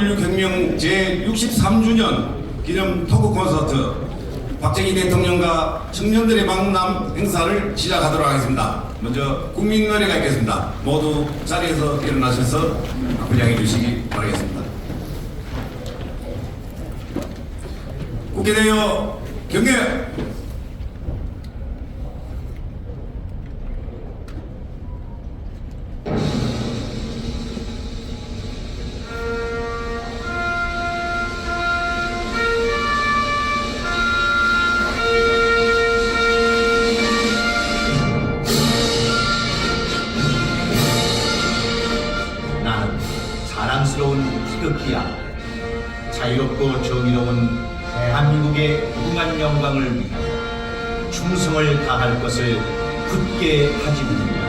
5.16혁명 제63주년 기념 토크 콘서트 박정희 대통령과 청년들의 만남 행사를 시작하도록 하겠습니다. 먼저 국민 노래가 있겠습니다. 모두 자리에서 일어나셔서 분양해 주시기 바라겠습니다. 국회대여 경례. 나는 자랑스러운 태극기야. 자유롭고 정의로운 대한민국의 무궁한 영광을 위하여 충성을 다할 것을 굳게 다짐합니다.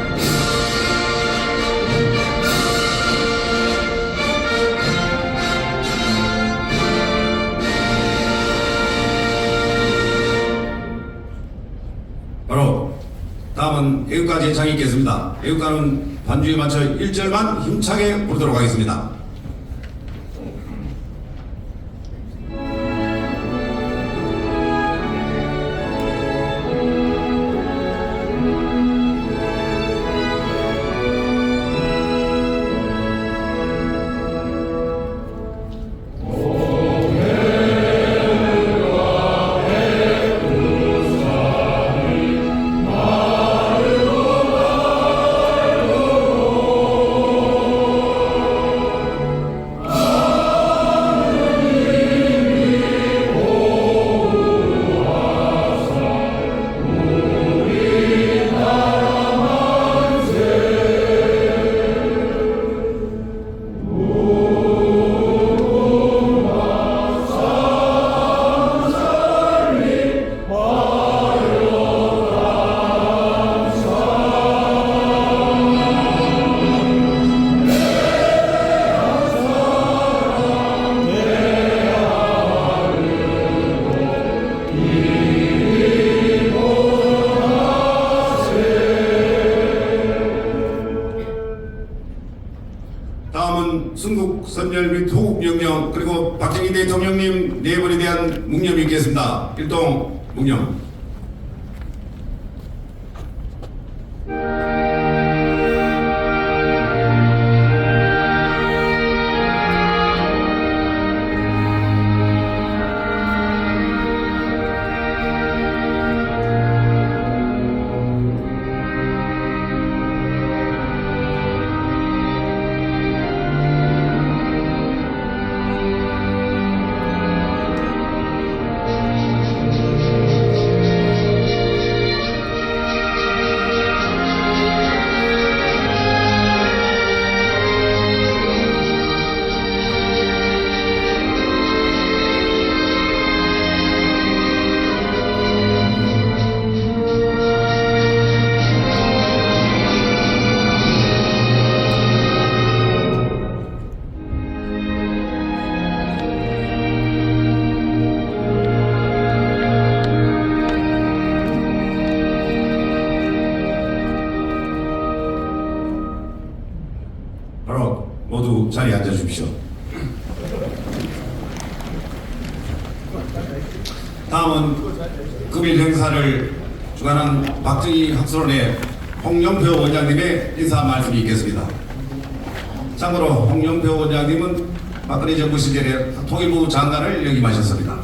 바로 다음은 애국가 제창이 있겠습니다. 애국가는 반주에 맞춰 1절만 힘차게 부르도록 하겠습니다. 다음은 순국 선열 및 호국 명령 그리고 박정희 대통령님 네 번에 대한 묵념이 있겠습니다. 일동 묵념. 바로 모두 자리에 앉아 주십시오. 다음은 금일 행사를 주관한 박정희 학술원의 홍영표 원장님의 인사 말씀이 있겠습니다. 참고로 홍영표 원장님은 박근혜 정부 시절에 통일부 장관을 역임하셨습니다.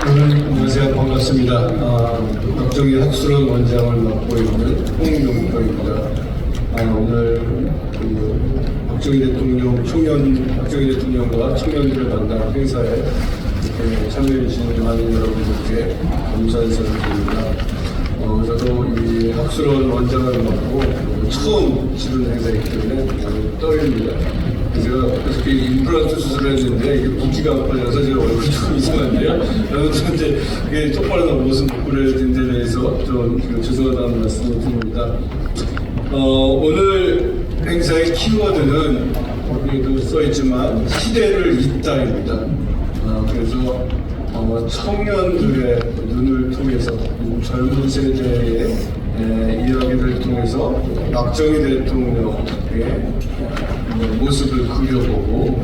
안녕하세요. 반갑습니다. 박정희 학술원 원장을 맡고 있는 홍영표입니다. 오늘 박정희 대통령과 청년들을 만난 행사에 이렇게 참여해 주신 많은 여러분들께 감사인사를 드립니다. 저도 이 학술원 원장을 맡고 처음 치르는 행사이기 때문에 아주 떨립니다. 제가 어떻게 임플란트 수술을 했는데 이게 붓기가 아파져서 제가 얼굴이 좀 이상한데요. 아무튼 이제 이게 똑바로 모습 못 그려진 데 대해서 좀 죄송하다는 말씀을 드립니다. 오늘 행사의 키워드는 여기도 써있지만 시대를 잇다입니다. 그래서 청년들의 눈을 통해서 젊은 세대의 이야기를 통해서 박정희 대통령의 모습을 그려보고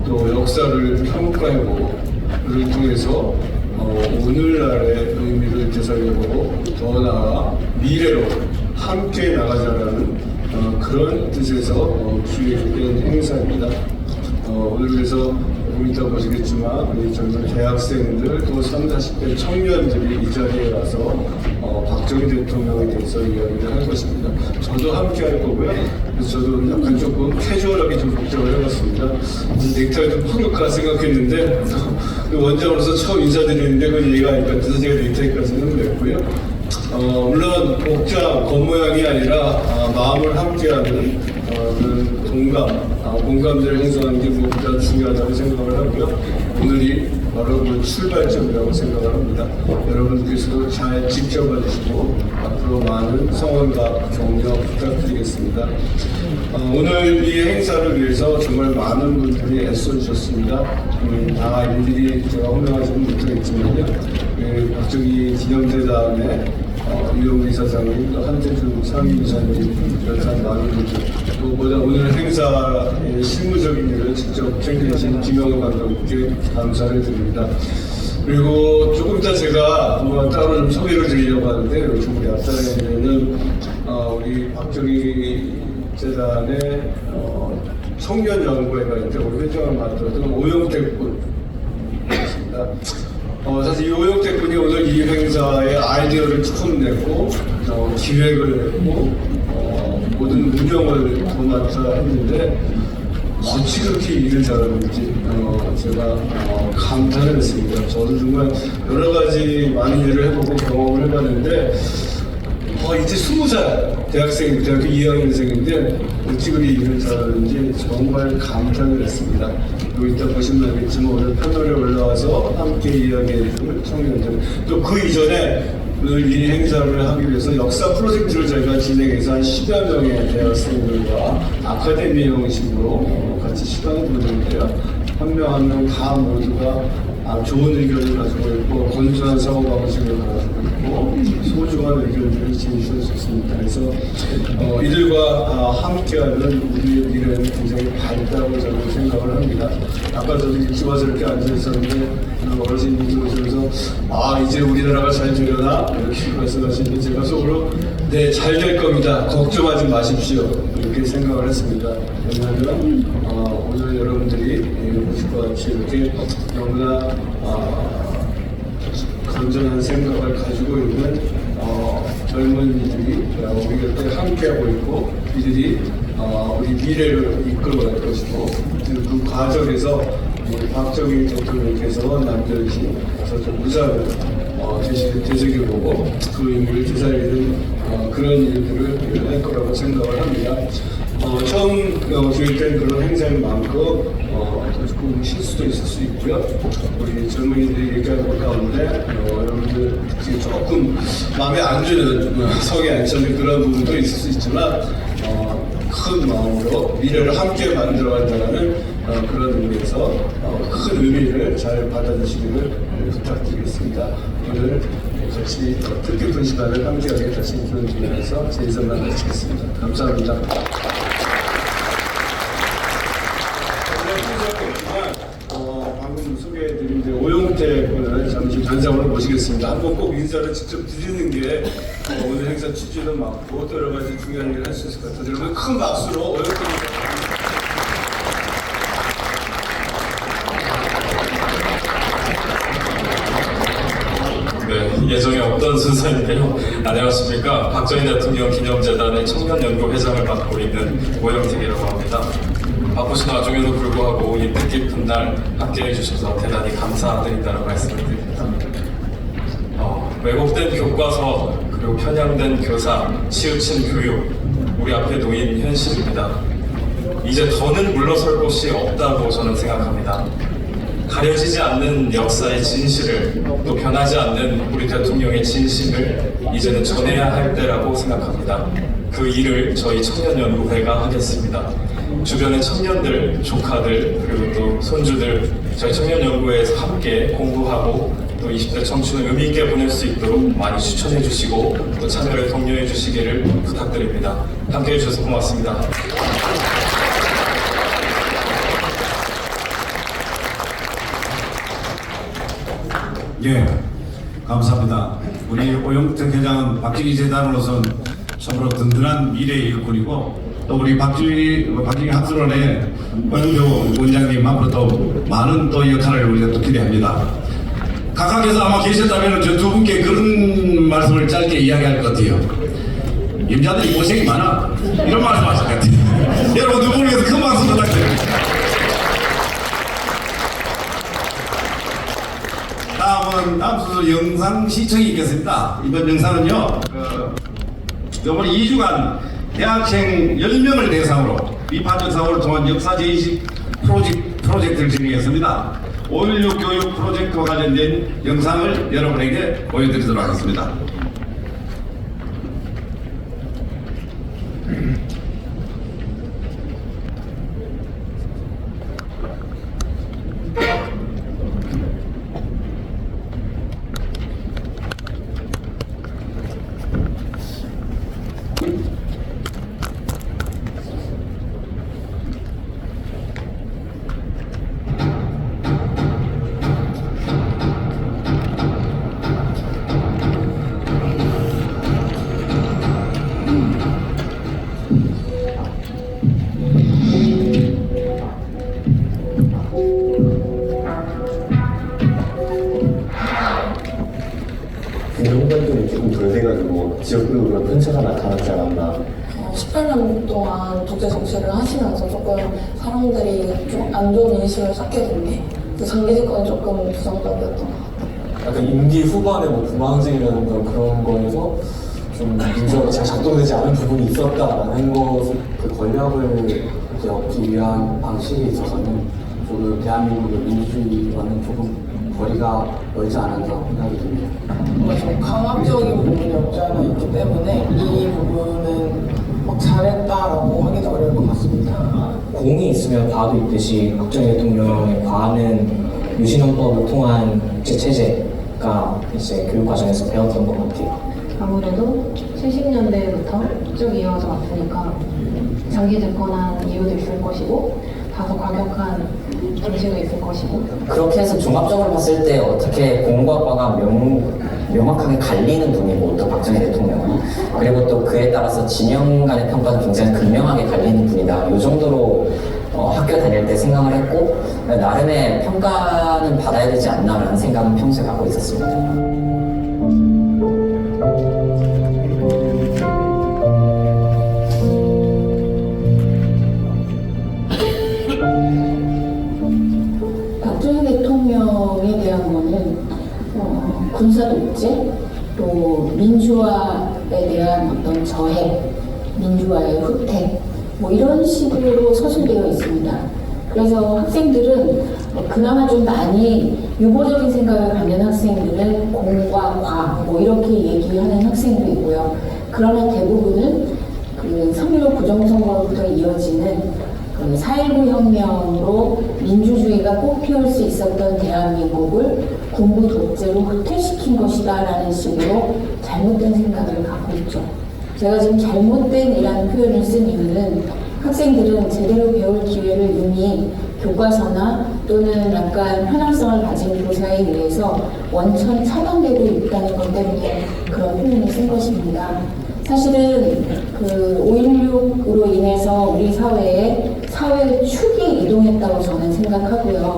또 역사를 평가해보고 그를 통해서 오늘날의 의미를 되살려보고 더 나아 미래로 함께 나가자라는 그런 뜻에서 기획된 행사입니다. 오늘 그래서 이따 보시겠지만 우리 젊은 대학생들 또 30, 40대 청년들이 이 자리에 와서 박정희 대통령에 대해서 이야기를 할 것입니다. 저도 함께 할 거고요. 그래서 저도 약간 조금 캐주얼하게 좀 걱정을 해봤습니다. 넥타이 좀 풀을까 생각했는데 원장으로서 처음 인사드리는데 그 얘기가 아니까 그래서 제가 넥타이까지는 냈고요. 물론 복장, 겉모양이 아니라 마음을 함께하는 그런 공감대를 형성하는 게 무엇보다 중요하다고 생각을 하고요. 오늘이 바로 그 출발점이라고 생각을 합니다. 여러분께서도 잘 지켜봐 주시고 앞으로 많은 성원과 격려 부탁드리겠습니다. 오늘 이 행사를 위해서 정말 많은 분들이 애써주셨습니다. 다 일일이 제가 호명하지는 못하겠지만요. 박정희 기념재단의 유영미 이사장님, 또 한태준 상임이사님, 이런 많은 분들, 무엇보다 오늘 행사의 실무적인 일을 직접 챙겨주신 김영우 감독님께 감사를 드립니다. 그리고 조금 이따 제가 따로 좀 소개를 드리려고 하는데, 요즘 우리 앞자리에는 우리 박정희 재단의 청년연구회가 있는데, 우리 회장을 맡았던 오영택 군 있습니다. 사실 이 오영택 군이 오늘 이 행사의 아이디어를 처음 냈고 기획을 했고 모든 운영을 도맡아 했는데 어찌 그렇게 일을 잘하는지 제가 감탄을 했습니다. 저도 정말 여러 가지 많은 일을 해보고 경험을 해봤는데 이제 20살 대학교 2학년생인데 어찌 그리 일을 잘하는지 정말 감탄을 했습니다. 여기 이따 보시면 알겠지만 오늘 패널에 올라와서 함께 이야기해줄 청년들 또 그 이전에 오늘 이 행사를 하기 위해서 역사 프로젝트를 저희가 진행해서 한 10여 명의 대학생들과 아카데미 형식으로 같이 시간을 보냈는데요. 한 명 한 명 다 모두가 좋은 의견을 가지고 있고 건전한 사고방식을 가지고 있고 소중한 의견들을 제시했습니다. 그래서 이들과 함께하는 우리의 미래는 굉장히 밝다고 저는 생각을 합니다. 아까 저도 일찍 와서 이렇게 앉아있었는데 어르신들이 오셔서 이제 우리나라가 잘 되려나? 이렇게 말씀하시는데 제가 속으로 네, 잘 될 겁니다. 걱정하지 마십시오. 이렇게 생각을 했습니다. 왜냐하면 오늘 여러분들이 보실과 같이 이렇게 너무나 건전한 생각을 가지고 있는 젊은이들이 우리 곁에 함께하고 있고 이들이 우리 미래를 이끌어갈 것이고 그 과정에서 우리 박정희 대통령께서 남겨주신 무상을 되새겨보고 그 의미를 되살리는 그런 일들을 할 거라고 생각을 합니다. 처음 기획된 그런 행사인 만큼 조금 실수도 있을 수 있고요. 우리 젊은이들이 얘기하는 것 가운데 여러분들 조금 마음에 안 드는 성에 안 차는 그런 부분도 있을 수 있지만 큰 마음으로 미래를 함께 만들어간다는 그런 의미에서 큰 의미를 잘 받아주시기를 부탁드리겠습니다. 오늘 같이 뜻깊은 시간을 함께하게 다시 인사드리면서 제 인사만 마치겠습니다. 감사합니다. 방금 소개해드린 오영택 군을 잠시 단상으로 모시겠습니다. 한번 꼭 인사를 직접 드리는 게 오늘 행사 취지도 맞고 또 여러 가지 중요한 일을 할 수 있을 것 같아요. 여러분 큰 박수로 오영택 네, 예정에 없던 순서인데요. 안녕하십니까. 박정희 대통령 기념재단의 청년연구회장을 맡고 있는 오영택이라고 합니다. 바쁘신 와중에도 불구하고 이 뜻깊은 날 함께해 주셔서 대단히 감사드린다는 말씀을 드립니다. 왜곡된 교과서 그리고 편향된 교사, 치우친 교육, 우리 앞에 놓인 현실입니다. 이제 더는 물러설 곳이 없다고 저는 생각합니다. 가려지지 않는 역사의 진실을 또 변하지 않는 우리 대통령의 진심을 이제는 전해야 할 때라고 생각합니다. 그 일을 저희 청년연구회가 하겠습니다. 주변의 청년들, 조카들, 그리고 또 손주들 저희 청년연구회에서 함께 공부하고 또 20대 청춘을 의미 있게 보낼 수 있도록 많이 추천해 주시고 또 참여를 독려해 주시기를 부탁드립니다. 함께 해주셔서 고맙습니다. 예, 감사합니다. 우리 오영택 회장은 박정희 재단으로서는 참으로 든든한 미래의 일꾼이고 또 우리 박정희 학술원의 오영표 원장님 앞으로 또 많은 또 역할을 우리가 또 기대합니다. 각각에서 아마 계셨다면 저 두 분께 그런 말씀을 짧게 이야기할 것 같아요. 임자들이 고생이 많아. 이런 말씀 하실 것 같아요. 여러분 두 분을 위해서 큰 박수 부탁드립니다. 다음 순서 영상 시청이 있겠습니다. 이번 영상은요, 이번 2주간 대학생 10명을 대상으로 비판적 사고를 통한 역사 제의식 프로젝트를 진행했습니다. 5.16 교육 프로젝트와 관련된 영상을 여러분에게 보여드리도록 하겠습니다. 공정관점이 조금 덜 돼가지고 지역별로 그런 편차가 나타나지 않았나. 18년 동안 독재 정치를 하시면서 조금 사람들이 좀 안 좋은 인식을 쌓게 된 게 그 장기집권이 조금 부정적이었던 것 같아요. 약간 임기 후반에 뭐 부망증이라든가 그런 거에서 좀 민주화가 잘 작동되지 않은 부분이 있었다라는 것을 그 권력을 이제 얻기 위한 방식에 있어서는 조금 대한민국의 민주주의와는 조금 거리가 멀지 않았나 생각이 듭니다. 뭔가 좀 강압적인 부분이 없지 않아 있기 때문에 이 부분은 막 잘했다라고 하기도 어려울 것 같습니다. 공이 있으면 과도 있듯이 박정희 대통령의 과는 유신헌법을 통한 국제체제가 이제 교육 과정에서 배웠던 것 같아요. 아무래도 70년대부터 쭉 이어져 왔으니까 장기 집권한 이유도 있을 것이고 다소 과격한 정치도 있을 것이고 그렇게 해서 종합적으로 봤을 때 어떻게 공과 과가 명확하게 갈리는 분이고 또 박정희 대통령은 그리고 또 그에 따라서 진영 간의 평가도 굉장히 극명하게 갈리는 분이다. 이 정도로 학교 다닐 때 생각을 했고 나름의 평가는 받아야 되지 않나라는 생각은 평소에 갖고 있었습니다. 박정희 대통령에 대한 거는 군사 독재, 또 민주화에 대한 어떤 저해, 민주화의 후퇴, 뭐 이런 식으로 서술되어 있습니다. 그래서 학생들은 그나마 좀 많이 유보적인 생각을 갖는 학생들은 공과 과, 뭐 이렇게 얘기하는 학생도 있고요. 그러나 대부분은 그 3.15 부정선거로부터 이어지는 그 4.19 혁명으로 민주주의가 꽃피울 수 있었던 대한민국을 군부 독재로 후퇴시킨 것이다 라는 식으로 잘못된 생각을 갖고 있죠. 제가 지금 잘못된이라는 표현을 쓴 이유는 학생들은 제대로 배울 기회를 이미 교과서나 또는 약간 편향성을 가진 교사에 의해서 원천이 차단되고 있다는 것 때문에 그런 표현을 쓴 것입니다. 사실은 그 5.16으로 인해서 우리 사회의 사회 축이 이동했다고 저는 생각하고요.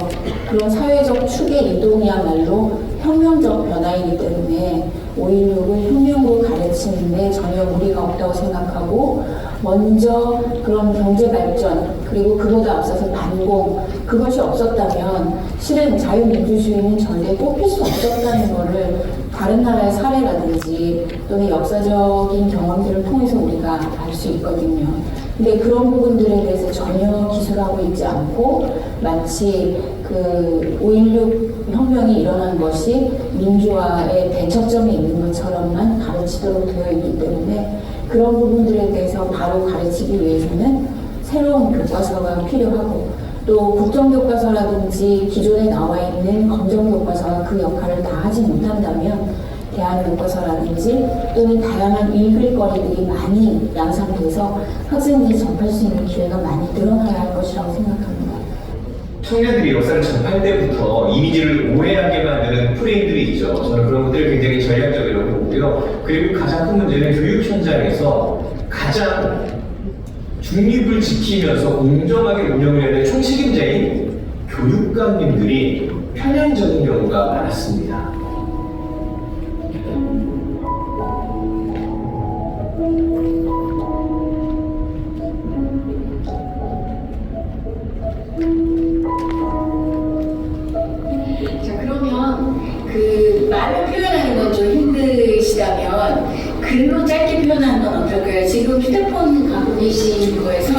그런 사회적 축의 이동이야말로 혁명적 변화이기 때문에 5.16을 혁명으로 가르치는데 전혀 무리가 없다고 생각하고 먼저 그런 경제 발전 그리고 그보다 앞서서 반공 그것이 없었다면 실은 자유민주주의는 전에 뽑힐 수 없었다는 것을 다른 나라의 사례라든지 또는 역사적인 경험들을 통해서 우리가 알 수 있거든요. 근데 그런 부분들에 대해서 전혀 기술하고 있지 않고 마치 그 5.16 혁명이 일어난 것이 민주화의 대척점에 있는 것처럼만 가르치도록 되어 있기 때문에 그런 부분들에 대해서 바로 가르치기 위해서는 새로운 교과서가 필요하고 또 국정교과서라든지 기존에 나와 있는 검정교과서가 그 역할을 다 하지 못한다면 대안교과서라든지 또는 다양한 읽을거리들이 많이 양산돼서 학생들이 접할 수 있는 기회가 많이 늘어나야 할 것이라고 생각합니다. 청년들이 역사를 접할 때부터 이미지를 오해하게 만드는 프레임들이 있죠. 저는 그런 것들을 굉장히 전략적이라고 보고요. 그리고 가장 큰 문제는 교육 현장에서 가장 중립을 지키면서 공정하게 운영을 해야 될 총책임자인 교육감님들이 편향적인 경우가 많았습니다. 자, 그러면 그 말로 표현하는 건 좀 힘드시다면 글로 짧게 표현하는 건 어떨까요? 지금 휴대폰 갖고 계신 거에서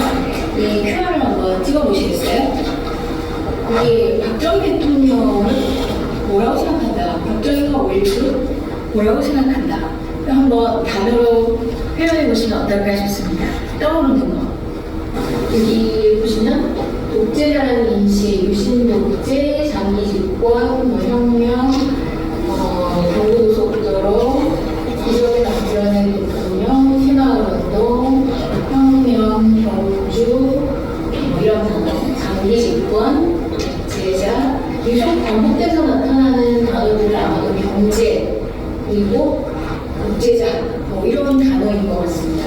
이 QR을 한번 찍어보시겠어요? 이게 박정희 대통령은 뭐라고 생각한다? 박정희가 5.16 뭐라고 생각한다? 한번 단어로 표현해 보시면 어떨까 싶습니다. 떠오르는 거. 여기 보시면 독재라는 인식, 유신 독재, 장기 집권, 혁명, 경고도 속도로 기존에 남겨낸 대통령, 새마을운동, 혁명, 경주, 이런 단어, 장기 집권, 제자, 계속 반복돼서 나타나는 단어들은 아마도 경제, 그리고 독재자, 이런 단어인 것 같습니다.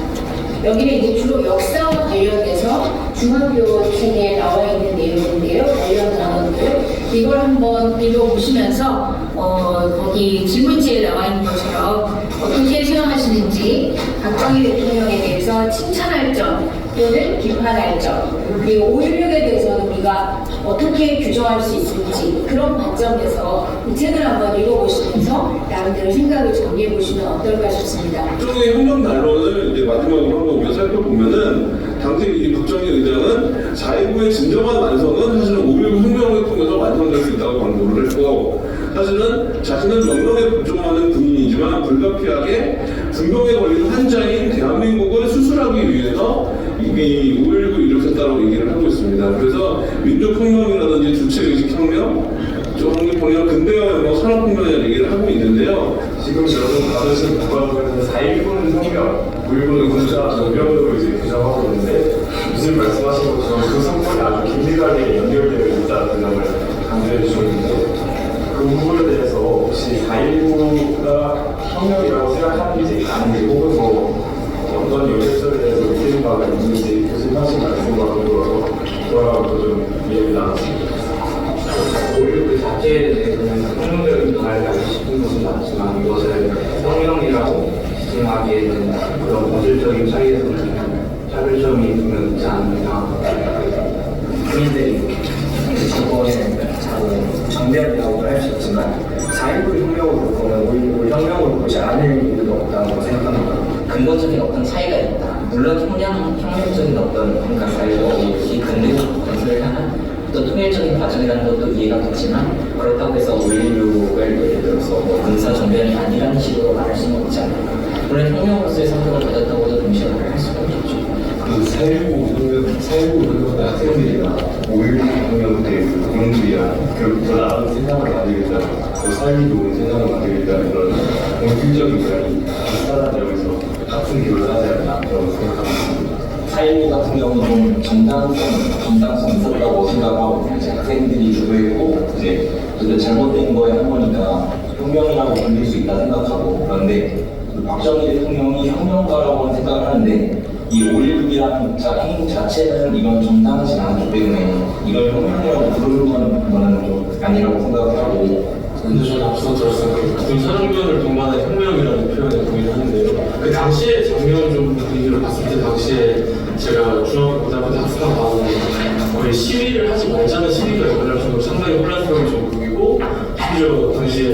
여기는 이제 주로 역사와 관련돼서 중학교 책에 나와 있는 내용인데요. 관련 단어들 이걸 한번 읽어보시면서 거기 질문지에 나와 있는 것처럼 어떻게 생각하시는지 박정희 대통령에 대해서 칭찬할 점 또는 비판할 점 그리고 5.16에 대해서는 우리가 어떻게 규정할 수 있을지 그런 관점에서 이 책을 한번 읽어보시면서 나름대로 생각을 정리해보시면 어떨까 싶습니다. 박정희 혁명 난론을 이제 마지막으로 한번 우리가 살펴보면은 당시 이 박정희 의장은 4.19의 진정한 완성은 사실은 5.16 혁명을 통해서 완성될 수 있다고 강조를 했고 사실은 자신은 명령에 복종하는 군인이지만 불가피하게 분명에 걸린 환자인 대한민국을 수술하기 위해서 이게 5.19를 일으켰다고 얘기를 하고 있습니다. 그래서 민족혁명이라든지 주체의식혁명, 독립혁명, 근대화혁명, 산업혁명이라는 얘기를 하고 있는데요. 지금 여러분 받으신 국가부에서 4.19는 혁명, 5.19는 군사 정병으로 이제 규정하고 있는데 무슨 말씀하신 것처럼 그 성격이 아주 긴밀하게 연결되어 있다는 점을 강조해 주셨는데 그 부분에 대해서 혹시 4.19가 혁명이라고 생각하는지 아닌지 혹은 뭐 어떤 연결점에 대해서 느끼는 바가 있는지 교수님하신 말씀과 더불어서 그거하고 좀 이야기 나눴습니다. 5.16 자체에 대해서는 혁명적인 변화를 가지고 싶은 것은 맞지만 이것을 혁명이라고 지칭하기에는 그런 본질적인 차이에서는 차별점이 분명 있지 않느냐. 국민들이 정권에 자꾸 정대한이라고 할 수 있지만 4.19 혁명으로 볼 거면 5.16 혁명으로 보지 않을 이유도 없다고 생각합니다. 근본적인 어떤 차이가 있다. 물론 혁명적인 어떤 뭔가 이 근대적 건설을 향한 또 통일적인 과정이라는 것도 이해가 되지만 그렇다고 해서 5.16을 예를 들어서 뭐 군사 정변이 아니라는 식으로 말할 수는 없지 않을까. 물론 혁명으로서의 성격을 가졌다고도 동시에 말을 할 수가 있겠죠. 그 4.19 운동의 학생들이나 5.16 혁명 때 공동들이랑 결국 더 나은 세상을 만들겠다, 더 삶이 좋은 세상을 만들겠다 이런 본질적인 이야기 비슷하다는 점에서 같은 기여를 하지 않나 그런 생각합니다. 4.19 같은 경우는 정당성이 있었다고 생각하고 이제 학생들이 주도했고 이제 잘못된 거에 할머니가 혁명이라고 불릴 수 있다 생각하고 그런데 박정희 대통령이 혁명가라고 생각을 하는데 이 5.16이라는 행위 자체는 이건 정당하지 않기 때문에 이걸 혁명이라고 부르는 거는 좀 아니라고 생각하고 근데 저는 앞서 들었을 때 군사정변을 동반한 혁명이라는 표현에 동의하는데요. 그 당시에 장면 좀 분위기를 봤을 때 당시에 제가 중학교 고등학교 때 학생을 봤는데 거의 시위를 하지 말자는 시위가 일어날 정도로 상당히 혼란스러운 정국이고 심지어 당시에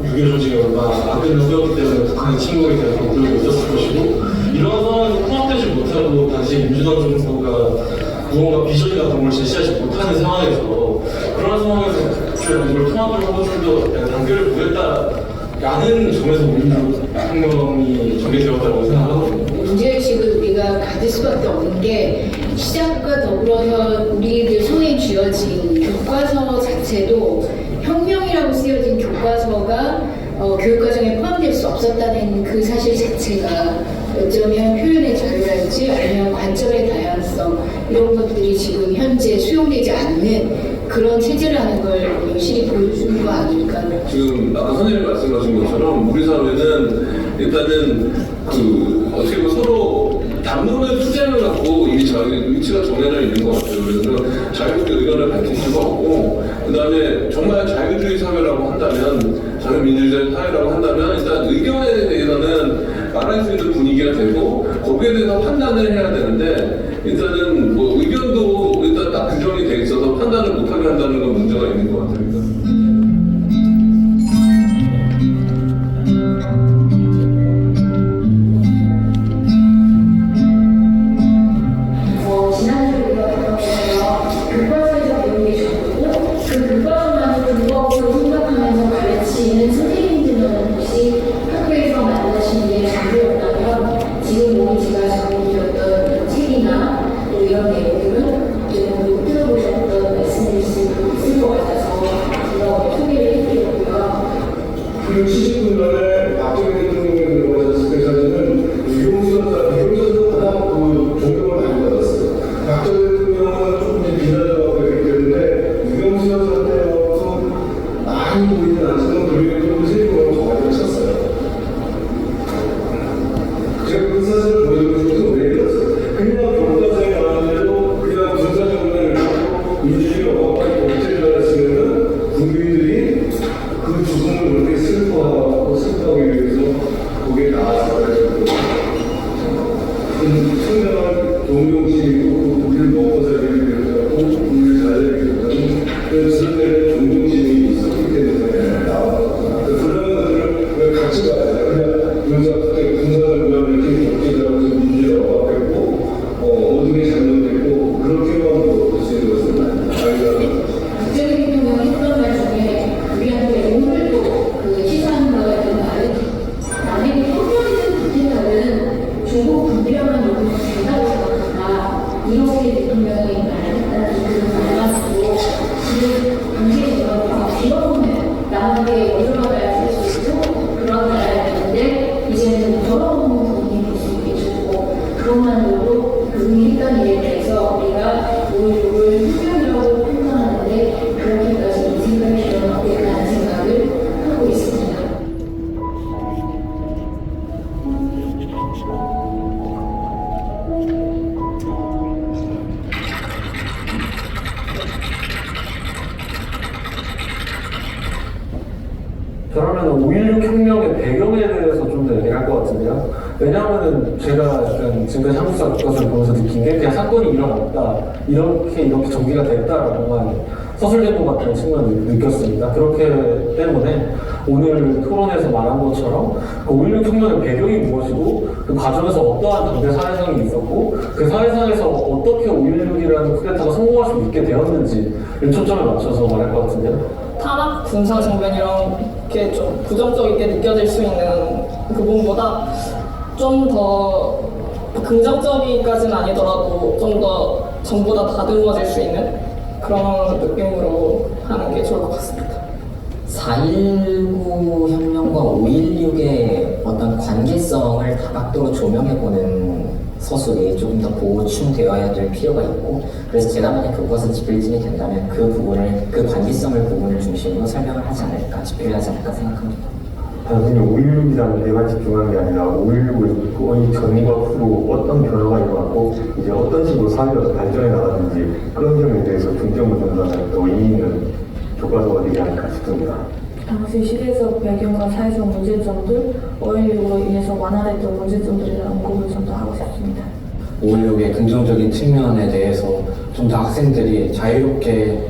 6.25 조직이 얼마나 악을 누겼기 때문에 북한의 침공에 대한 걱정이 있었을 것이고 이러한 상황에서 통합되지 못하고 당시 민주당 정부가 무언가 비전이나 그런 걸 제시하지 못하는 상황에서 그런 상황에서 이걸 통합을 하고 좀 더 단결을 보겠다라는 점에서 5.16 혁명이 전개되었다고 생각하거든요. 문제의식을 우리가 가질 수밖에 없는 게 시작과 더불어서 우리들 손에 쥐어진 교과서 자체도 혁명이라고 쓰여진 교과서가 교육과정에 포함될 수 없었다는 그 사실 자체가 어쩌면 표현의 자유랄지 아니면 관점의 다양성 이런 것들이 지금 현재 수용되지 않는 그런 체제라는 걸 열심히 보여주는 거 아닐까. 지금 아까 선생님이 말씀하신 것처럼 우리 사회는 일단은 어떻게 보면 서로 담론의 투쟁을 갖고 이미 자기 위치가 정해져 있는 것 같아요. 그래서 자유롭게 의견을 밝힐 수가 없고, 그 다음에 정말 자유주의 사회라고 한다면, 자유민주주의 사회라고 한다면 일단 의견에 대해서는 말할 수 있는 분위기가 되고 거기에 대해서 판단을 해야 되는데, 일단은 뭐 의견도 일단 딱 규정이 돼 있어서 판단을 못하게 한다는 건 문제가 있는 것 같아요. 지난주에 우리가 배웠는데요. 교과서에서 배우는 게 좋고 그 교과서만을 근거로 생각하면서 가르치는 선생님들은 혹시 학교에서 만나신 게 전부였다면 지금 모니지가 전해주셨던 책이나 또 이런 내용들은 못 들어보셨던 말씀일 수 있을 것 같아서 제가 소개를 해드렸고요. 그 70분 전에 박정희 대통령이 들어가셨을 때까지는 유경수는 가장 존경을 많이 받았어요. 박정희 대통령은 조금 비난하고 그랬기 때문에 유경수 여사한테도 많이 보이진 않지만 그에게 좀 세금으로 더 많이 쳤어요. 제가 그 사실을 보여주고 싶어서 왜 이랬어요? 그냥 교과서에 나왔는데도 그냥 군사정권을 민주주의가 없다고 했으면은 국민들이 그 죽음을 그렇게 슬퍼하기 위해서 거기에 나와서 청명한 동정심이고 우리를 먹고 살기 위해서고 우리를 잘 살기 위해서는 그런 때는 동정심이 있었기 때문에 나왔다. 그런 것들을 같이 봐야 돼요. 그냥 군사정권을 이렇게 겪기라고 해서 민주주의가 억압했고 어둠이 잘못됐고 그렇게만 볼 수 있는 것은 아니라는 박정희 대통령이 했던 말 중에 우리한테 오늘도 그 시사하는 거에 대한 말은 남에게 혁명이든 부패하든 중국 불필요한 노력을 준다고 생각한다. 이렇게 대통령이 말했다는 그 말씀으로 지금 당시에 빌어보면 남한테 여주마다야 쓸 수 있고 그런 나라야 되는데 이제는 더러운 부분이 될 수 있게 주고 그것만으로도 그분이 했던 일에 대해서 우리가 오늘을 혁명이라고 판단하는데 그렇게까지 이 생각이 필요는 없겠다는 생각을 하고 있습니다. 그러면 5.16 혁명의 배경에 대해서 좀 더 얘기할 것 같은데요. 왜냐하면 제가 약간 지금까지 한국 사건을 보면서 느낀 게 그냥 사건이 일어났다, 이렇게 전개가 됐다라고만 서술된 것 같다는 측면을 느꼈습니다. 그렇기 때문에 오늘 토론에서 말한 것처럼 그 5.16 혁명의 배경이 무엇이고 그 과정에서 어떠한 당대 사회상이 있었고 그 사회상에서 어떻게 5.16이라는 쿠데타가 성공할 수 있게 되었는지를 초점을 맞춰서 말할 것 같은데요. 탄압 군사 정변이랑 이렇게 좀 부정적이게 느껴질 수 있는 그 부분보다 좀 더 긍정적이까지는 아니더라도 좀 더 전부 다 다듬어질 수 있는 그런 느낌으로 하는 게 좋을 것 같습니다. 4.19 혁명과 5.16의 어떤 관계성을 다각도로 조명해보는 서술이 조금 더 보충되어야 될 필요가 있고, 그래서 제가 만약 교과서 집필진이 된다면 그 관계성을 중심으로 설명을 하지 않을까, 집필을 하지 않을까 생각합니다. 단순히 5.16이라는 데만 집중하는 게 아니라 5.16을 거의 전과 후로 어떤 변화가 일어났고 이제 어떤 식으로 사회가 발전해 나가는지 그런 점에 대해서 중점을 둔다면 더 의미 있는 교과서가 되지 않을까 싶습니다. 당시 시대적 배경과 사회적 문제점들, 5.16으로 인해서 완화됐던 문제점들이라는 언급을 좀 더 하고 싶습니다. 5.16의 긍정적인 측면에 대해서 좀 더 학생들이 자유롭게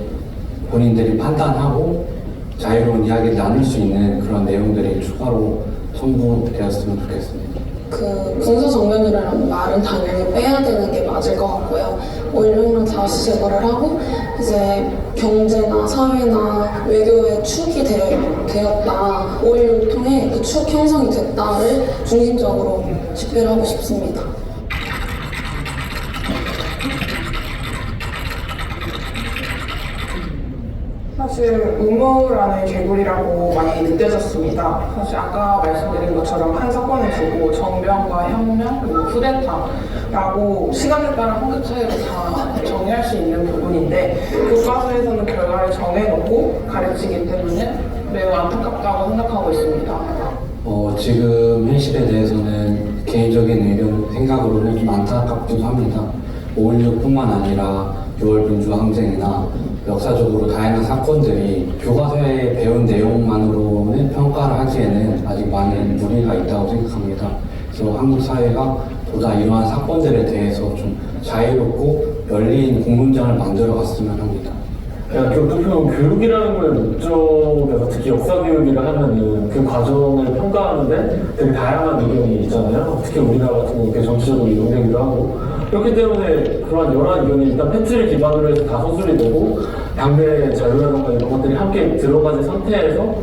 본인들이 판단하고 자유로운 이야기를 나눌 수 있는 그런 내용들이 추가로 첨부되었으면 좋겠습니다. 그 군사정변이라는 말은 당연히 빼야 되는 게 맞을 것 같고요. 5.16을 다시 제거를 하고 이제 경제나 사회나 외교의 축이 되었다. 5.16을 통해 그 축 형성이 됐다를 중심적으로 집필하고 싶습니다. 사실 의무라는 개구리라고 많이 느껴졌습니다. 사실 아까 말씀드린 것처럼 한 사건을 두고 정변과 혁명 그리고 쿠데타라고 시간에 따라 한끗 차이로 다 정의할 수 있는 부분인데 교과서에서는 결과를 정해놓고 가르치기 때문에 매우 안타깝다고 생각하고 있습니다. 지금 현실에 대해서는 개인적인 의견 생각으로는 좀 안타깝기도 합니다. 5.16뿐만 아니라 6월 민주항쟁이나 역사적으로 다양한 사건들이 교과서에 배운 내용만으로는 평가를 하기에는 아직 많은 무리가 있다고 생각합니다. 그래서 한국 사회가 보다 이러한 사건들에 대해서 좀 자유롭고 열린 공론장을 만들어 갔으면 합니다. 교육이라는 걸 목적에서 특히 역사 교육이라 하면은 그 과정을 평가하는데 되게 다양한 의견이 있잖아요. 특히 우리나라 같은 경우 정치적으로 이용되기도 하고 그렇기 때문에 그러한 여러 의견이 일단 팩트를 기반으로 해서 다 서술이 되고 당대 자료라든가 이런 것들이 함께 들어가는 상태에서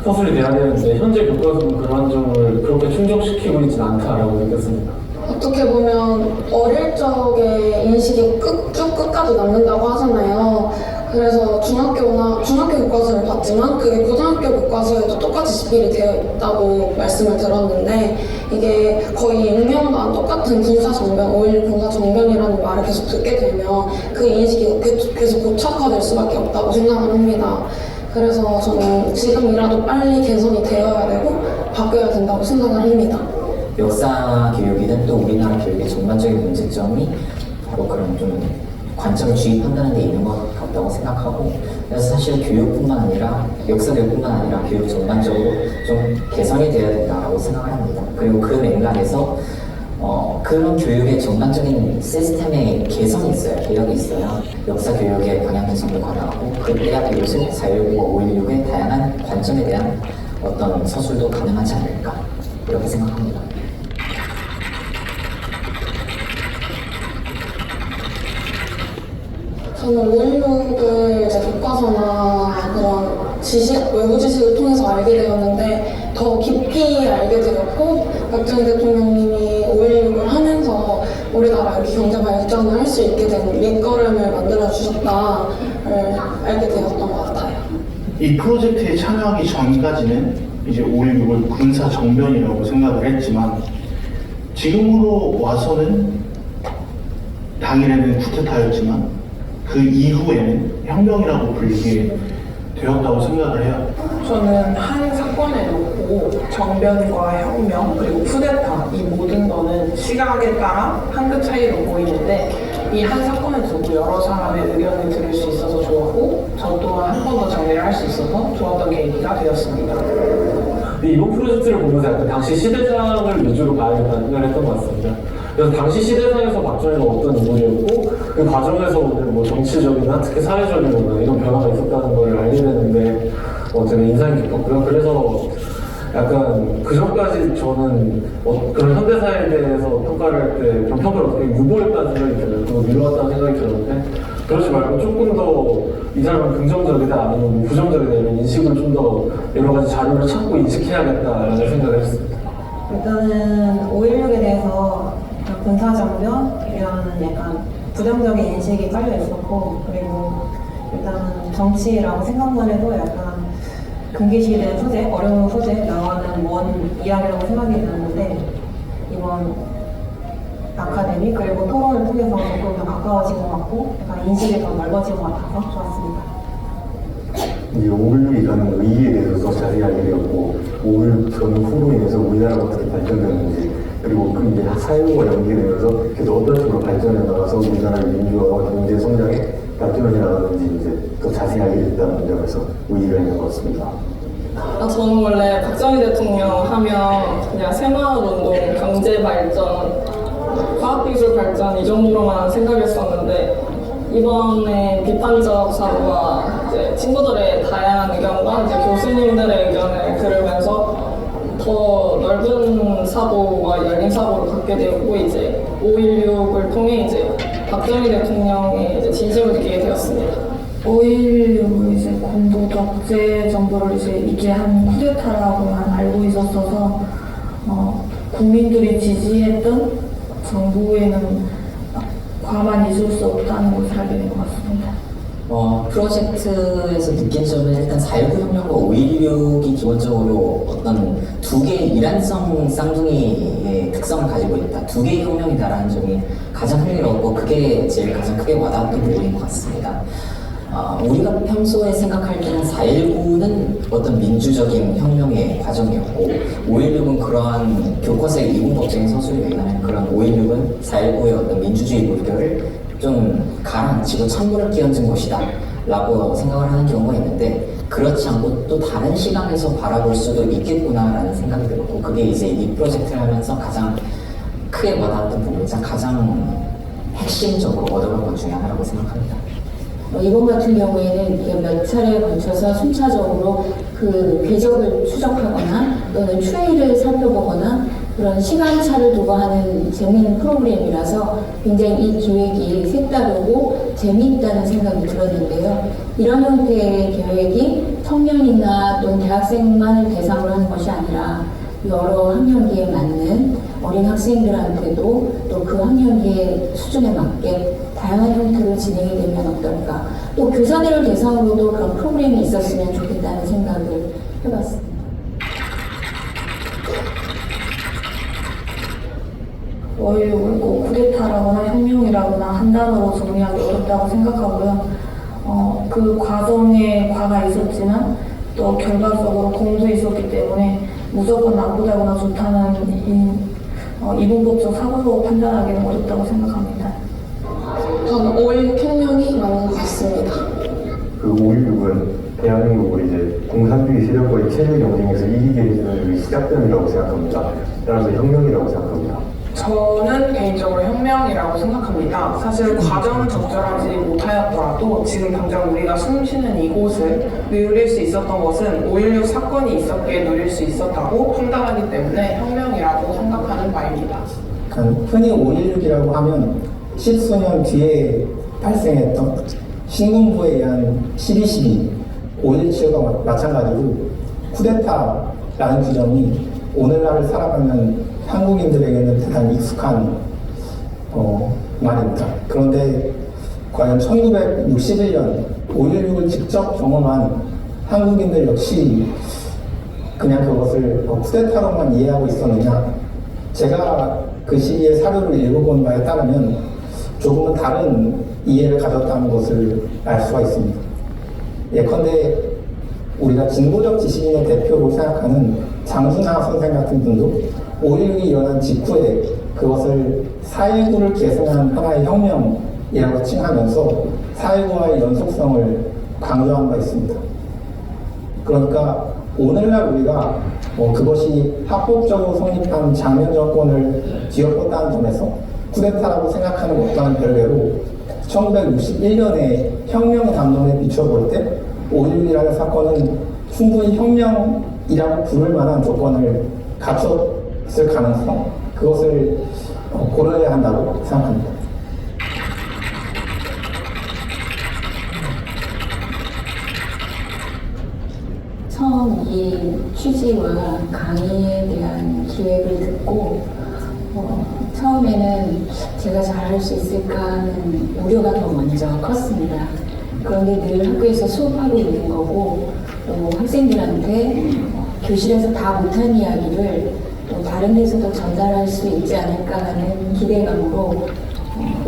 서술이 돼야 되는데 현재 교과서는 그러한 점을 그렇게 충족시키고 있지는 않다라고 느꼈습니다. 어떻게 보면 어릴 적의 인식이 쭉 끝까지 남는다고 하잖아요. 그래서 중학교 교과서를 봤지만 그게 고등학교 교과서에도 똑같이 집필이 되어 있다고 말씀을 들었는데 이게 거의 6년간 똑같은 군사정변, 5.16 군사정변이라는 말을 계속 듣게 되면 그 인식이 계속 고착화될 수밖에 없다고 생각을 합니다. 그래서 저는 지금이라도 빨리 개선이 되어야 되고 바뀌어야 된다고 생각을 합니다. 역사 교육이든 또 우리나라 교육의 전반적인 문제점이 바로 그런 좀 관점을 주입한다는 데 있는 것 같다고 생각하고 그래서 사실 교육뿐만 아니라 역사 교육뿐만 아니라 교육 전반적으로 좀 개선이 되어야 된다고 생각을 합니다. 그리고 그 맥락에서 그런 교육의 전반적인 시스템의 개선이 있어요. 개혁이 있어요. 역사 교육의 방향 개선도 가능하고 그래야 요즘 4.19, 5.16의 다양한 관점에 대한 어떤 서술도 가능하지 않을까 이렇게 생각합니다. 저는 5.16을 이제 교과서나 그런 외부 지식을 통해서 알게 되었는데 더 깊이 알게 되었고 박정희 대통령님이 5.16을 하면서 우리나라 이렇게 경제 발전을 할 수 있게 된 밑거름을 만들어 주셨다를 알게 되었던 것 같아요. 이 프로젝트에 참여하기 전까지는 이제 5.16을 군사 정변이라고 생각을 했지만 지금으로 와서는 당일에는 쿠데타였지만 그 이후에는 혁명이라고 불리게 되었다고 생각을 해요. 저는 한 사건에 놓고 정변과 혁명 그리고 쿠데타 이 모든 거는 시각에 따라 한끗 차이로 보이는데 이 한 사건을 두고 여러 사람의 의견을 들을 수 있어서 좋았고 저 또한 한 번 더 정리를 할 수 있어서 좋았던 계기가 되었습니다. 이번 프로젝트를 보면서 약간 당시 시대상을 위주로 봐야겠다는 생각을 했던 것 같습니다. 그래서 당시 시대상에서 박정희가 어떤 인물이었고 그 과정에서 오는 뭐 정치적이나 특히 사회적인 이런 변화가 있었다는 걸 알게 되는데 되게 인상이 깊었고요. 그래서 약간 그 전까지 저는 그런 현대사에 대해서 평가를 할 때 그런 평가를 어떻게 유보했다는 생각이 들어요. 그리고 미뤄왔다는 생각이 들었는데 그러지 말고 조금 더 이 사람은 긍정적이다 아니면 부정적이다 이런 인식을 좀 더 여러 가지 자료를 찾고 인식해야겠다라는 생각을 했습니다. 일단은 5.16에 대해서 군사정변이라는 약간 부정적인 인식이 깔려 있었고 그리고 일단은 정치라고 생각만 해도 약간 금기시된 소재, 어려운 소재 나와는 먼 이야기라고 생각이 들었는데 이번 아카데미 그리고 토론을 통해서 조금 더 가까워진 것 같고 약간 인식이 더 넓어진 것 같아서 좋았습니다. 이제 5.16이 가는 의의에 대해서 더 자세히 알게 되었고 5.16 전후로 인해서 우리나라가 어떻게 발전되는지 그리고 그 이제 사회와 연계되면서 계속 어떤 식으로 발전해 나가서 우리나라의 민주화와 경제 성장에 발전해 나가는지 이제 더 자세히 알게 됐다는 점에서 의의가 있는 것 같습니다. 저는 원래 박정희 대통령 하면 그냥 새마을운동, 경제 발전, 과학기술 발전 이 정도로만 생각했었는데 이번에 비판적 사고와 이제 친구들의 다양한 의견과 이제 교수님들의 의견을 들으면서 더 넓은 사고와 열린 사고를 갖게 되었고 이제 5.16을 통해 이제 박정희 대통령의 이제 진심을 느끼게 되었습니다. 5.16을 이제 군부 독재 정부를 이제 이기한 쿠데타라고만 알고 있었어서 국민들이 지지했던 정부에는 과만 있을 수 없다는 것을 알게 된 것 같습니다. 프로젝트에서 느낀 점은 일단 4.19 혁명과 5.16이 기본적으로 어떤 두 개의 일란성 쌍둥이의 특성을 가지고 있다. 두 개의 혁명이다라는 점이 가장 흥미로웠고 그게 제일 가장 크게 와닿았던 부분인 것 같습니다. 우리가 평소에 생각할 때는 4.19는 어떤 민주적인 혁명의 과정이었고 5.16은 그러한 교과서의 이분법적인 서술에 의한 그런 5.16은 4.19의 어떤 민주주의 물결을 좀 가라앉히고 찬물을 끼얹은 것이다 라고 생각을 하는 경우가 있는데 그렇지 않고 또 다른 시각에서 바라볼 수도 있겠구나 라는 생각이 들었고 그게 이제 이 프로젝트를 하면서 가장 크게 와닿았던 부분이자 가장 핵심적으로 얻어간 것 중에 하나라고 생각합니다. 이번 같은 경우에는 몇 차례에 걸쳐서 순차적으로 그 궤적을 추적하거나 또는 추이를 살펴보거나 그런 시간차를 두고 하는 재미있는 프로그램이라서 굉장히 이 기획이 색다르고 재미있다는 생각이 들었는데요. 이런 형태의 계획이 청년이나 또는 대학생만을 대상으로 하는 것이 아니라 여러 학년기에 맞는 어린 학생들한테도 또 그 학년기의 수준에 맞게 다양한 형태로 진행이 되면 어떨까. 또 교사들을 대상으로도 그런 프로그램이 있었으면 좋겠다는 생각을 해봤습니다. 꼭 쿠데타라거나 혁명이라거나 한 단어로 정리하기 어렵다고 생각하고요. 그 과정에 과가 있었지만 또 결과적으로 공도 있었기 때문에 무조건 나쁘다거나 좋다는 이분법적 사고로 판단하기는 어렵다고 생각합니다. 저는 5.16 혁명이 맞는 것 같습니다. 그 5.16은 대한민국을 이제 공산주의 세력과의 체제 경쟁에서 이기게 해주는 시작점이라고 생각합니다. 따라서 혁명이라고 생각합니다. 저는 개인적으로 혁명이라고 생각합니다. 사실 과정은 적절하지 못하였더라도 지금 당장 우리가 숨쉬는 이곳을 누릴 수 있었던 것은 5.16 사건이 있었기에 누릴 수 있었다고 판단하기 때문에 혁명이라고 생각하는 바입니다. 흔히 5.16이라고 하면 십수년 뒤에 발생했던 신군부에 의한 12.12, 5.17과 마찬가지로 쿠데타라는 규정이 오늘날을 살아가는 한국인들에게는 대단히 익숙한 말입니다. 그런데 과연 1961년 5.16을 직접 경험한 한국인들 역시 그냥 그것을 쿠데타로만 이해하고 있었느냐? 제가 그 시기에 사료를 읽어본 바에 따르면 조금은 다른 이해를 가졌다는 것을 알 수가 있습니다. 예컨대 우리가 진보적 지식인의 대표로 생각하는 장순하 선생 같은 분도 5.16이 일어난 직후에 그것을 4.19를 계승한 하나의 혁명이라고 칭하면서 4.19와의 연속성을 강조한 바 있습니다. 그러니까 오늘날 우리가 그것이 합법적으로 성립한 장면 정권을 뒤엎었다는 점에서 쿠데타라고 생각하는 것과는 별개로 1961년에 혁명의 담론에 비춰볼 때 5.16이라는 사건은 충분히 혁명이라고 부를 만한 조건을 갖췄을 가능성, 그것을 고려해야 한다고 생각합니다. 처음 이 취지와 강의에 대한 기획을 듣고 처음에는 제가 잘할 수 있을까 하는 우려가 더 먼저 컸습니다. 그런데 늘 학교에서 수업하고 있는 거고 또 학생들한테 교실에서 다 못한 이야기를 또 다른 데서도 전달할 수 있지 않을까 하는 기대감으로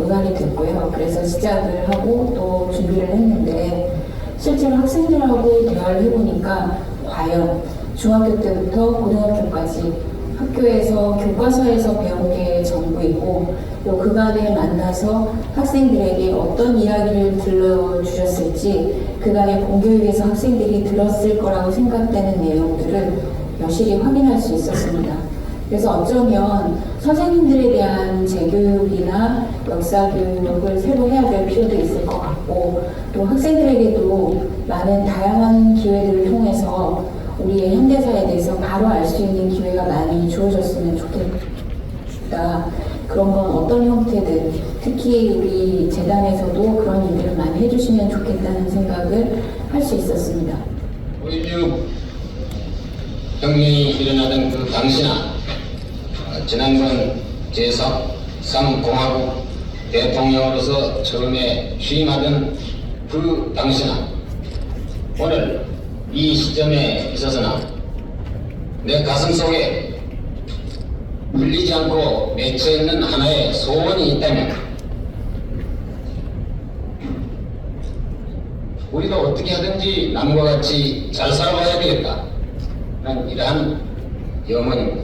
응하게 됐고요. 그래서 시작을 하고 또 준비를 했는데 실제로 학생들하고 대화를 해보니까 과연 중학교 때부터 고등학교까지 학교에서 교과서에서 배운 게 전부이고 또 그간에 만나서 학생들에게 어떤 이야기를 들려주셨을지 그간의 공교육에서 학생들이 들었을 거라고 생각되는 내용들을 여실히 확인할 수 있었습니다. 그래서 어쩌면 선생님들에 대한 재교육이나 역사교육을 새로 해야 될 필요도 있을 것 같고 또 학생들에게도 많은 다양한 기회들을 통해서 우리의 현대사에 대해서 바로 알 수 있는 기회가 많이 주어졌으면 좋겠다. 그런 건 어떤 형태든 특히 우리 재단에서도 그런 일들을 많이 해주시면 좋겠다는 생각을 할 수 있었습니다. 5.16 혁명이 일어나던 그 당시나 지난번 제3공화국 대통령으로서 처음에 취임하던 그 당신은 오늘 이 시점에 있어서는 내 가슴 속에 풀리지 않고 맺혀있는 하나의 소원이 있다면 우리도 어떻게 하든지 남과 같이 잘 살아봐야 되겠다. 난 이러한 염원입니다.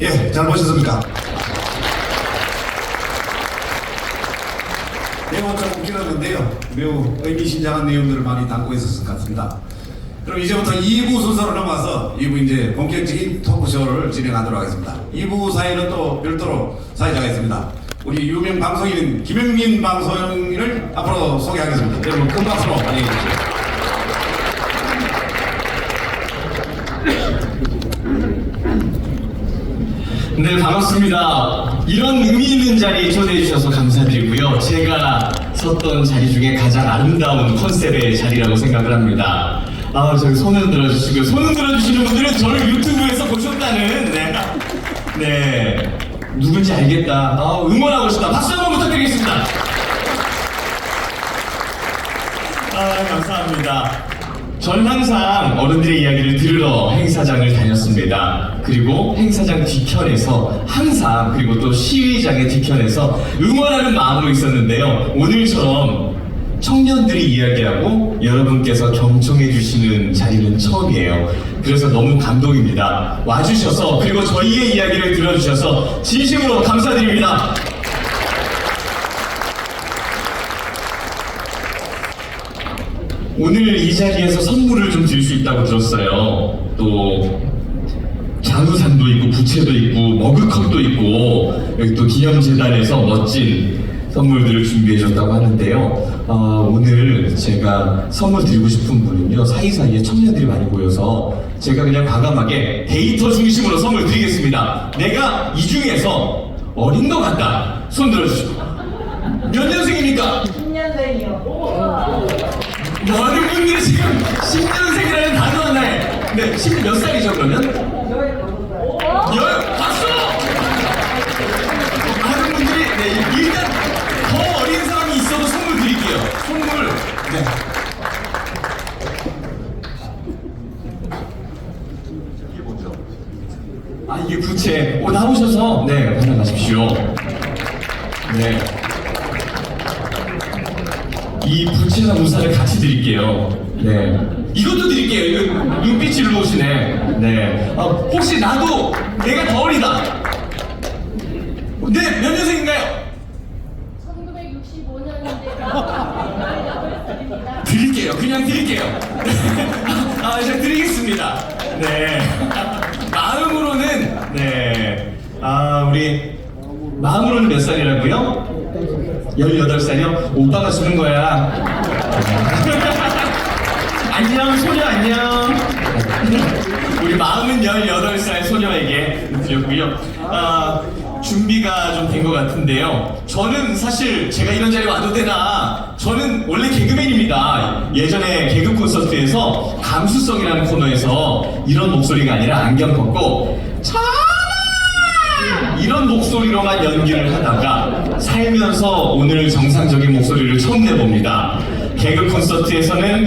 예, 잘 보셨습니까? 내용은 조금 길었는데요. 매우 의미심장한 내용들을 많이 담고 있었을 것 같습니다. 그럼 이제부터 2부 순서로 넘어가서 2부 이제 본격적인 토크쇼를 진행하도록 하겠습니다. 2부 사이는 또 별도로 사회자가 있습니다. 우리 유명 방송인 김영민 방송인을 앞으로 소개하겠습니다. 여러분 큰 박수로 환영해 주십시오. 네, 반갑습니다. 이런 의미 있는 자리에 초대해 주셔서 감사드리고요. 제가 섰던 자리 중에 가장 아름다운 컨셉의 자리라고 생각을 합니다. 아, 저기 손 흔들어 주시고요. 손 흔들어 주시는 분들은 저를 유튜브에서 보셨다는 네, 누군지 알겠다. 응원하고 싶다. 박수 한번 부탁드리겠습니다. 아, 감사합니다. 저는 항상 어른들의 이야기를 들으러 행사장을 다녔습니다. 그리고 행사장 뒤편에서 항상, 그리고 또 시위장의 뒤편에서 응원하는 마음으로 있었는데요. 오늘처럼 청년들이 이야기하고 여러분께서 경청해 주시는 자리는 처음이에요. 그래서 너무 감동입니다. 와주셔서, 그리고 저희의 이야기를 들어주셔서 진심으로 감사드립니다. 오늘 이 자리에서 선물을 좀 드릴 수 있다고 들었어요. 또 장우산도 있고 부채도 있고 머그컵도 있고, 여기 또 기념재단에서 멋진 선물들을 준비해 줬다고 하는데요. 오늘 제가 선물 드리고 싶은 분은요, 사이사이에 청년들이 많이 모여서 제가 그냥 과감하게 데이터 중심으로 선물 드리겠습니다. 내가 이 중에서 어린 것 같다, 손 들어주시고. 몇 년생입니까? 10년생이요. 많은 분들이 지금 10년생이라는 단어 하나에, 네, 10 몇 살이죠 그러면? 15살. 박수! 많은 분들이, 네, 일단 더 어린 사람이 있어도 선물 드릴게요. 선물. 네. 이게 뭐죠? 아, 이게 부채. 나오셔서, 네, 받아가십시오. 네. 이 부채와 우산을 같이 드릴게요. 네. 이것도 드릴게요. 이거 눈빛이 일로 오시네. 네. 혹시 나도 내가 더 어리다. 네, 몇 년생인가요? 1965년인데 드릴게요. 그냥 드릴게요. 제가 드리겠습니다. 네. 마음으로는, 네. 우리 마음으로는 몇 살이라고요? 18살이요? 오빠가 주는 거야. 안녕, 소녀 안녕. 우리 마음은 18살 소녀에게 드렸고요. 준비가 좀 된 것 같은데요. 저는 사실 제가 이런 자리에 와도 되나, 저는 원래 개그맨입니다. 예전에 개그 콘서트에서 감수성이라는 코너에서 이런 목소리가 아니라 안경 벗고 이런 목소리로만 연기를 하다가 살면서 오늘 정상적인 목소리를 처음 내봅니다. 개그 콘서트에서는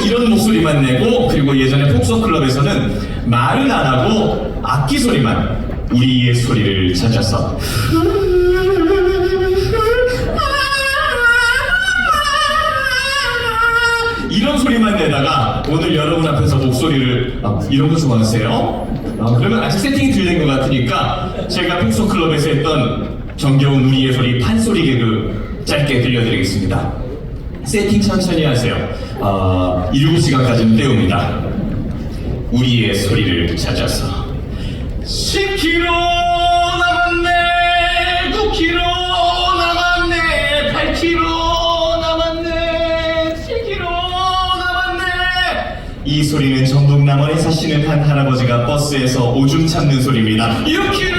이런 목소리만 내고, 그리고 예전에 폭소클럽에서는 말은 안 하고 악기 소리만, 우리의 소리를 찾아서 이런 소리만 내다가 오늘 여러분 앞에서 목소리를 이런 거 좋아하세요? 그러면 아직 세팅이 덜 된 것 같으니까 제가 폭소클럽에서 했던 정겨운 우리의 소리 판소리 개그 짧게 들려드리겠습니다. 세팅 천천히 하세요. 7시간까지는 때웁니다. 우리의 소리를 찾아서 10km 남았네, 9km 남았네, 8km 남았네, 7km 남았네. 이 소리는 전북 남원에 사시는 한 할아버지가 버스에서 오줌 참는 소리입니다. 이렇게요!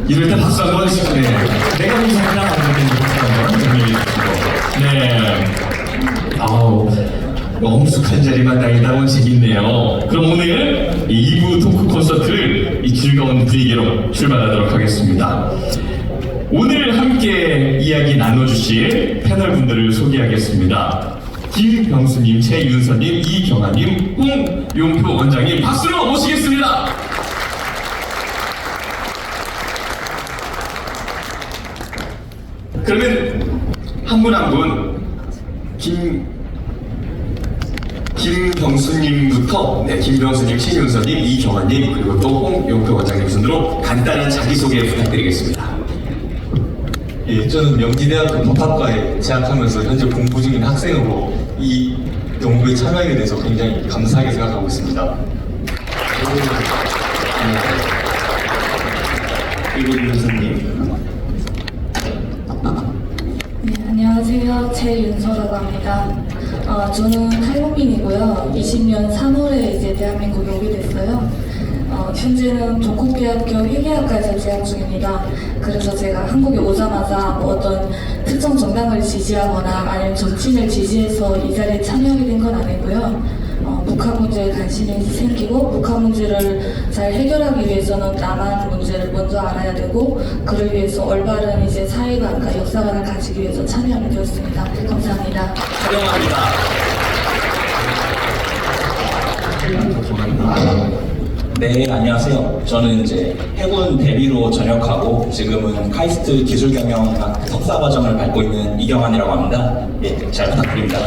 이럴 때 박수 한번 해주시네. 내가 좀 잘하나 만드는 박수 한번 정리해주시고. 네. 아우, 엄숙한 자리만 다니다 보면 재밌네요. 그럼 오늘 이 2부 토크 콘서트를 이 즐거운 분위기로 출발하도록 하겠습니다. 오늘 함께 이야기 나눠주실 패널분들을 소개하겠습니다. 김병수님, 최윤서님, 이경아님, 홍용표 원장님 박수로 모시겠습니다. 그러면 한 분 한 분 김병수님부터 김병수님, 최윤서님, 이경아님 그리고 또 홍용표 원장님 순으로 간단한 자기소개 부탁드리겠습니다. 예, 저는 명지대학교 법학과에 재학하면서 현재 공부 중인 학생으로 이 연구에 참여하게 돼서 굉장히 감사하게 생각하고 있습니다. 그리고 윤서님. 네, 안녕하세요. 최윤서라고 합니다. 저는 탈북민이고요. 20년 3월에 이제 대한민국에 오게 됐어요. 현재는 동국대학교 회계학과에서 재학 중입니다. 그래서 제가 한국에 오자마자 뭐 어떤 특정 정당을 지지하거나 아니면 정치인을 지지해서 이 자리에 참여하게 된 건 아니고요. 북한 문제에 관심이 생기고 북한 문제를 잘 해결하기 위해서는 남한 문제를 먼저 알아야 되고 그를 위해서 올바른 이제 사회관과 역사관을 가지기 위해서 참여하게 되었습니다. 감사합니다. 네, 안녕하세요. 저는 이제 해군 대비로 전역하고 지금은 카이스트 기술경영학 석사 과정을 밟고 있는 이경환이라고 합니다. 예, 잘 부탁드립니다.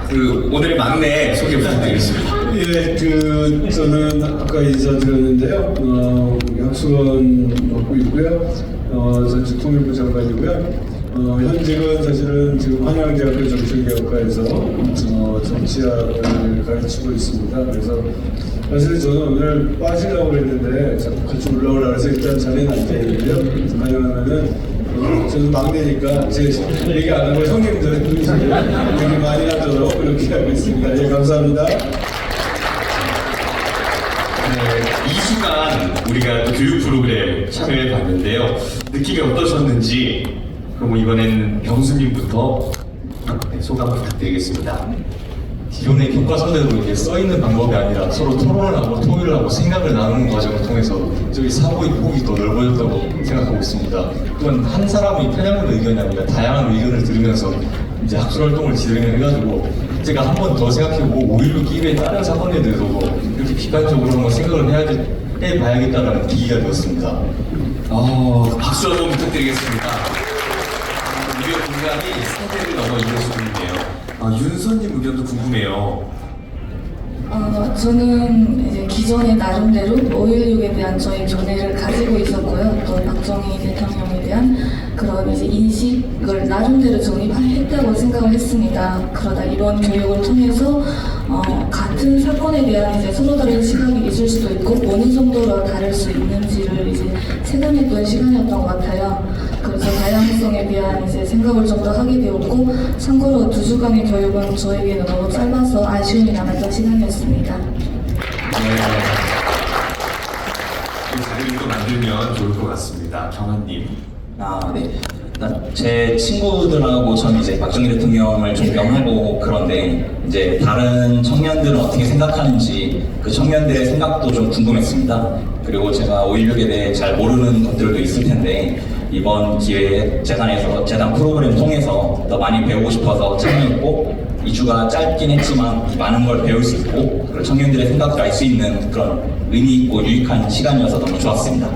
그리고 오늘의 막내 소개 부탁드리겠습니다. 예, 저는 아까 인사드렸는데요. 학수원 맡고 있고요. 전 통일부 장관이고요. 현직은 사실은 지금 한양대학교 정치개혁과에서 정치학을 가르치고 있습니다. 그래서 사실 저는 오늘 빠지려고 했는데 자꾸 같이 올라오려고 해서 일단 자리는 앉아있는데요. 가능하면은 저는 막내니까 제 얘기 안 하고 형님들 얘기 많이 하도록 그렇게 하고 있습니다. 예, 감사합니다. 2주간 우리가 또 교육 프로그램 참여해 봤는데요. 느낌이 어떠셨는지 그럼 이번엔 병수님부터 소감 부탁드리겠습니다. 기존의 교과서대로 이게 써있는 방법이 아니라 서로 토론을 하고 통일을 하고 생각을 나누는 과정을 통해서 저희 사고의 폭이 더 넓어졌다고 생각하고 있습니다. 또한 한 사람이 편향된 의견이 아니라 다양한 의견을 들으면서 이제 학술 활동을 진행해가지고 제가 한 번 더 생각해보고 5.16 기회에 다른 사건에 대해서도 이렇게 비판적으로 한번 생각을 해봐야겠다는 계기가 되었습니다. 박수 한번 부탁드리겠습니다. 우리의 공감이 세대를 넘어 이어지고 있네요. 윤서님 의견도 궁금해요. 저는 이제 기존의 나름대로 5.16에 대한 저희 견해를 가지고 있었고요. 또 박정희 대통령에 대한 그런 이제 인식을 나름대로 정립했다고 생각을 했습니다. 그러다 이번 교육을 통해서 같은 사건에 대한 이제 서로 다른 시각이 있을 수도 있고 어느 정도로 다를 수 있는지를 이제 체감했던 시간이었던 것 같아요. 그래서 다양성에 대한 이제 생각을 좀 더 하게 되었고 참고로 2주간의 교육은 저에게는 너무 짧아서 아쉬움이 남았던 시간이었습니다. 그 자리를 또 만들면 좋을 것 같습니다. 경환님. 네. 제 친구들하고 전 이제 박정희 대통령을 존경하고 그런데 이제 다른 청년들은 어떻게 생각하는지 그 청년들의 생각도 좀 궁금했습니다. 그리고 제가 5.16에 대해 잘 모르는 것들도 있을 텐데 이번 기회에 재단에서 재단 프로그램 통해서 더 많이 배우고 싶어서 참여했고 2주가 짧긴 했지만 많은 걸 배울 수 있고 그리고 청년들의 생각을 알 수 있는 그런 의미 있고 유익한 시간이어서 너무 좋았습니다.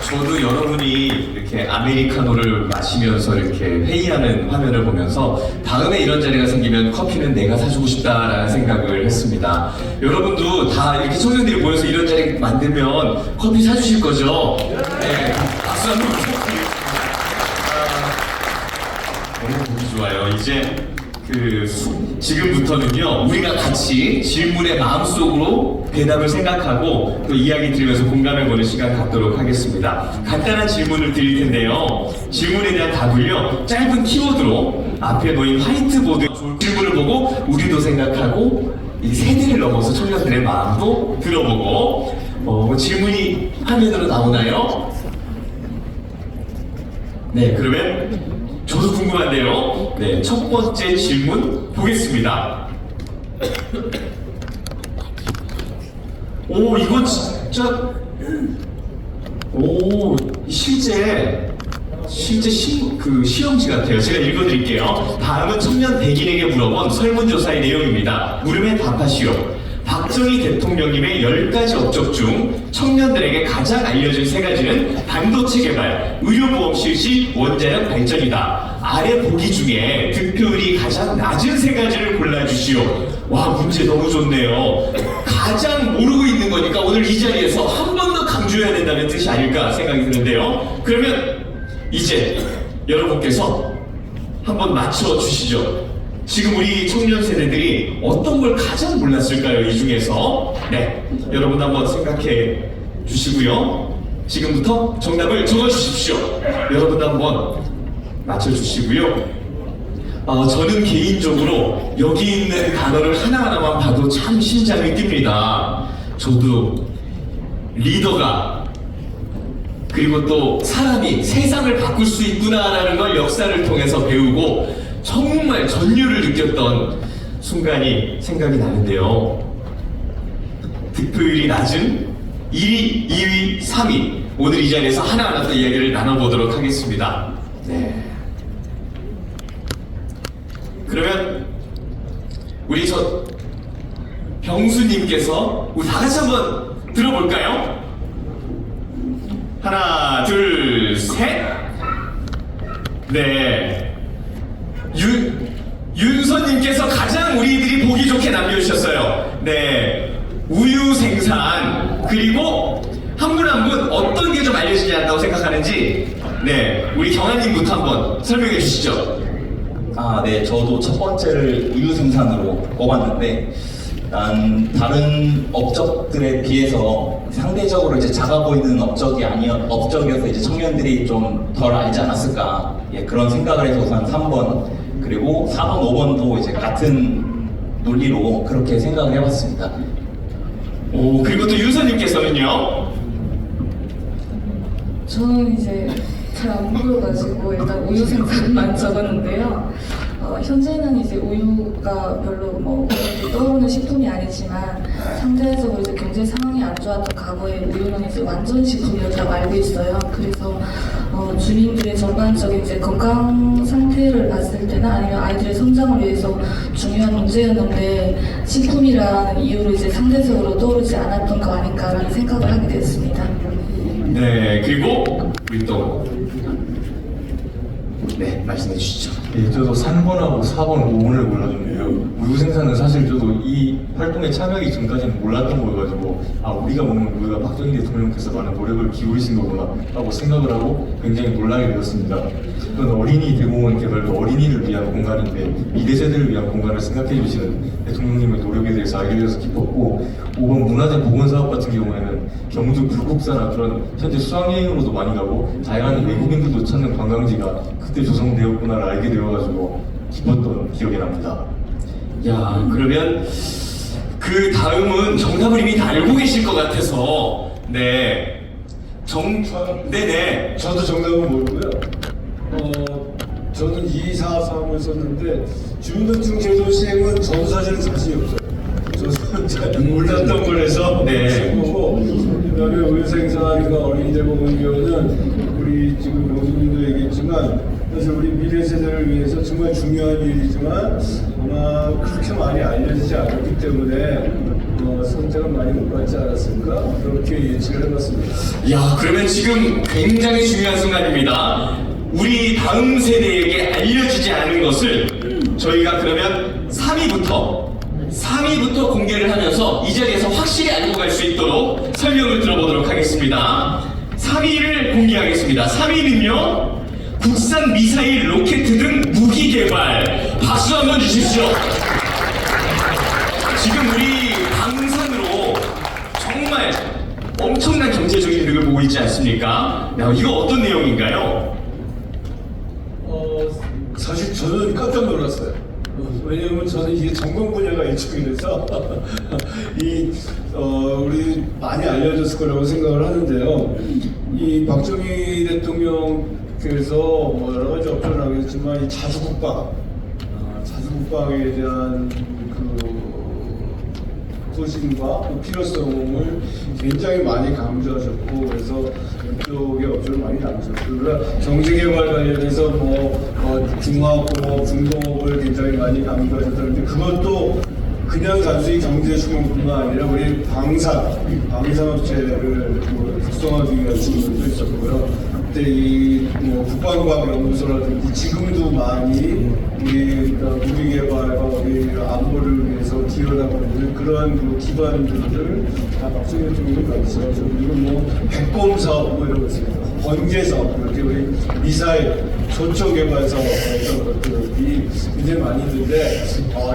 저도 여러분이 이렇게 아메리카노를 마시면서 이렇게 회의하는 화면을 보면서 다음에 이런 자리가 생기면 커피는 내가 사주고 싶다라는 생각을 했습니다. 여러분도 다 이렇게 청년들이 모여서 이런 자리 만들면 커피 사주실 거죠? 네, 박수 한번 부탁드리겠습니다. 너무 보기 좋아요. 이제 지금부터는요, 우리가 같이 질문의 마음속으로 대답을 생각하고 또 이야기 들으면서 공감해보는 시간 갖도록 하겠습니다. 간단한 질문을 드릴 텐데요. 질문에 대한 답을요, 짧은 키워드로 앞에 놓인 화이트보드 질문을 보고 우리도 생각하고 이 세대를 넘어서 청년들의 마음도 들어보고 질문이 화면으로 나오나요? 네, 그러면 저도 궁금한데요. 네, 첫 번째 질문 보겠습니다. 오, 이거 진짜 실제 시험지 같아요. 제가 읽어드릴게요. 다음은 청년 백인에게 물어본 설문조사의 내용입니다. 물음에 답하시오. 박정희 대통령님의 10가지 업적 중 청년들에게 가장 알려진 3가지는 반도체 개발, 의료보험 실시, 원자력 발전이다. 아래 보기 중에 득표율이 가장 낮은 3가지를 골라주시오. 와, 문제 너무 좋네요. 가장 모르고 있는 거니까 오늘 이 자리에서 한 번 더 강조해야 된다는 뜻이 아닐까 생각이 드는데요. 그러면 이제 여러분께서 한번 맞춰주시죠. 지금 우리 청년 세대들이 어떤 걸 가장 몰랐을까요? 이 중에서. 네, 여러분 한번 생각해 주시고요. 지금부터 정답을 적어주십시오. 여러분 한번 맞춰주시고요. 저는 개인적으로 여기 있는 단어를 하나하나만 봐도 참 심장이 뜁니다. 저도 리더가, 그리고 또 사람이 세상을 바꿀 수 있구나라는 걸 역사를 통해서 배우고 정말 전율을 느꼈던 순간이 생각이 나는데요. 득표율이 낮은 1위, 2위, 3위, 오늘 이 자리에서 하나하나 또 이야기를 나눠보도록 하겠습니다. 네. 그러면 우리 병수님께서 우리 다 같이 한번 들어볼까요? 하나, 둘, 셋. 네. 윤서님께서 가장 우리들이 보기 좋게 남겨주셨어요. 네. 우유 생산, 그리고 한 분 한 분 어떤 게 좀 알려지지 않다고 생각하는지, 네. 우리 경아님부터 한번 설명해 주시죠. 네. 저도 첫 번째를 우유 생산으로 꼽았는데, 다른 업적들에 비해서 상대적으로 이제 작아 보이는 업적이어서 이제 청년들이 좀 덜 알지 않았을까, 그런 생각을 해서 우선 3번, 그리고 4번, 5번도 이제 같은 논리로 그렇게 생각을 해봤습니다. 오, 그리고 또 윤서님께서는요? 저는 이제 잘 안 보여가지고 일단 우유 생산만 적었는데요. 현재는 이제 우유가 별로 떠오르는 식품이 아니지만 상대적으로 이제 경제 상황이 안 좋았던 과거에 우유는 이제 완전 식품이었다고 알고 있어요. 그래서 주민들의 전반적인 이제 건강 상태를 봤을 때나 아니면 아이들의 성장을 위해서 중요한 문제였는데 식품이라는 이유로 이제 상대적으로 떠오르지 않았던 거 아닌가라는 생각을 하게 됐습니다. 네, 그리고 우리 또 네, 말씀해 주시죠. 예, 저도 3번하고 4번, 5번을 골라줬는데요. 우유 생산은 사실 저도 이 활동에 참여하기 전까지는 몰랐던 거여가지고 우리가 먹는 우유가 박정희 대통령께서 많은 노력을 기울이신 거구나 라고 생각을 하고 굉장히 놀라게 되었습니다. 이건 어린이 대공원 개발도 어린이를 위한 공간인데 미래 세대를 위한 공간을 생각해 주시는 대통령님의 노력에 대해서 알게 되어서 기뻤고, 5번 문화재 복원사업 같은 경우에는 경주 불국사나 그런 현재 수학여행으로도 많이 가고 다양한 외국인들도 찾는 관광지가 그때 조성되었구나를 알게 되어가지고 기뻤던 기억이 납니다. 야, 그러면 그 다음은 정답을 이미 다 알고 계실 것 같아서 네네. 저도 정답은 모르고요. 저는 2, 4, 3을 썼는데 주민등록 제도 시행은 저도 사실은 자신이 없어요. 저도 몰랐던 걸 해서 쓰고, 그다음에 우유 생산과 어린이들 보는 경우는 우리 지금 교수님도 얘기했지만 사실 우리 미래 세대를 위해서 정말 중요한 일이지만 아마 그렇게 많이 알려지지 않았기 때문에 선택은 많이 못 받지 않았을까, 그렇게 예측을 해봤습니다. 야, 그러면 지금 굉장히 중요한 순간입니다. 우리 다음 세대에게 알려지지 않은 것을 저희가 그러면 3위부터 공개를 하면서 이 자리에서 확실히 알고 갈 수 있도록 설명을 들어보도록 하겠습니다. 3위를 공개하겠습니다. 3위는요, 국산 미사일, 로켓 등 무기 개발. 박수! 박수 한번 주십시오. 지금 우리 방산으로 정말 엄청난 경제적인 이득을 보고 있지 않습니까? 야, 이거 어떤 내용인가요? 사실 저는 깜짝 놀랐어요. 왜냐하면 저는 이게 전공 분야가 이쪽이라서 우리 많이 알려졌을 거라고 생각을 하는데요. 이 박정희 대통령께서 뭐 여러 가지 어필을 하겠지만 이 자주국방에 대한 소신과 필요성을 굉장히 많이 강조하셨고, 그래서 이쪽에 업적을 많이 남으셨고, 그러나 경제개발 관련해서 중화학공업, 중공업을 굉장히 많이 강조하셨다는데, 그것도 그냥 단순히 경제 수명뿐만 아니라 우리 방산업체를 국성화하기 위한 지원도 있었고요. 그때 국방과학연구소라든지 지금도 많이 우리 무기개발과 우리 안보를 위해서 기여하고 있는 그러한 기반들을 다 박정희 대통령이 만들었어요. 그리고 핵bom 사업 이런 거 있습니다. 번개 사업, 이렇게 우리 미사일, 초초개발 사업 이런 것들이 굉장히 많이 있는데,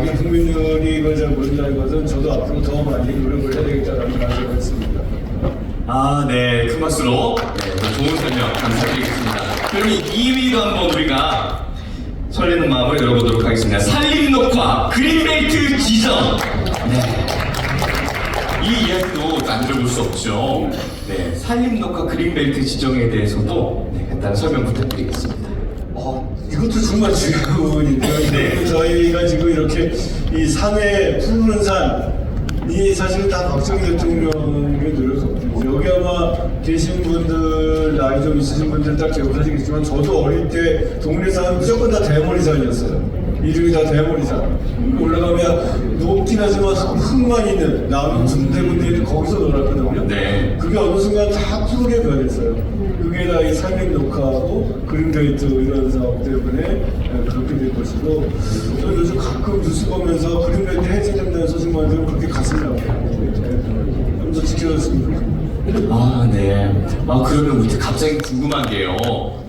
이게 국민들이 이걸 잘 모른다는 것은 저도 앞으로 더 많이 노력을 해야 되겠다는 말씀을 했습니다. 네, 큰 박수로 좋은 설명 감사드리겠습니다. 그럼 2위도 한번 우리가 설레는 마음을 열어보도록 하겠습니다. 산림녹화 그린벨트 지정. 이 이야기도 안 들어볼 수 없죠. 산림녹화 그린벨트 지정에 대해서도 간단한 설명 부탁드리겠습니다. 이것도 정말 중요한 부분인데요. 저희가 지금 이렇게 이 산에 푸른 산이 사실은 다 박정희 대통령의 노력이거든요. 여기 아마 계신 분들, 나이 좀 있으신 분들 딱 기억하시겠지만, 저도 어릴 때 동네산은 무조건 다 대머리산이었어요. 이름이 다 대머리산. 올라가면 높긴 하지만 흙만 있는 남은 중대군들이 거기서 놀았거든요. 그게 어느 순간 다 푸르게 변했어요. 그게 다 이 산림녹화하고 그린벨트 이런 사업 때문에 그렇게 된 것이고, 저는 요즘 가끔 뉴스 보면서 그린벨트 해제된다는 소식만 들으면 그렇게 가슴이 아파요. 좀 더 지켜줬으면 좋겠습니다. 그러면 갑자기 궁금한 게요.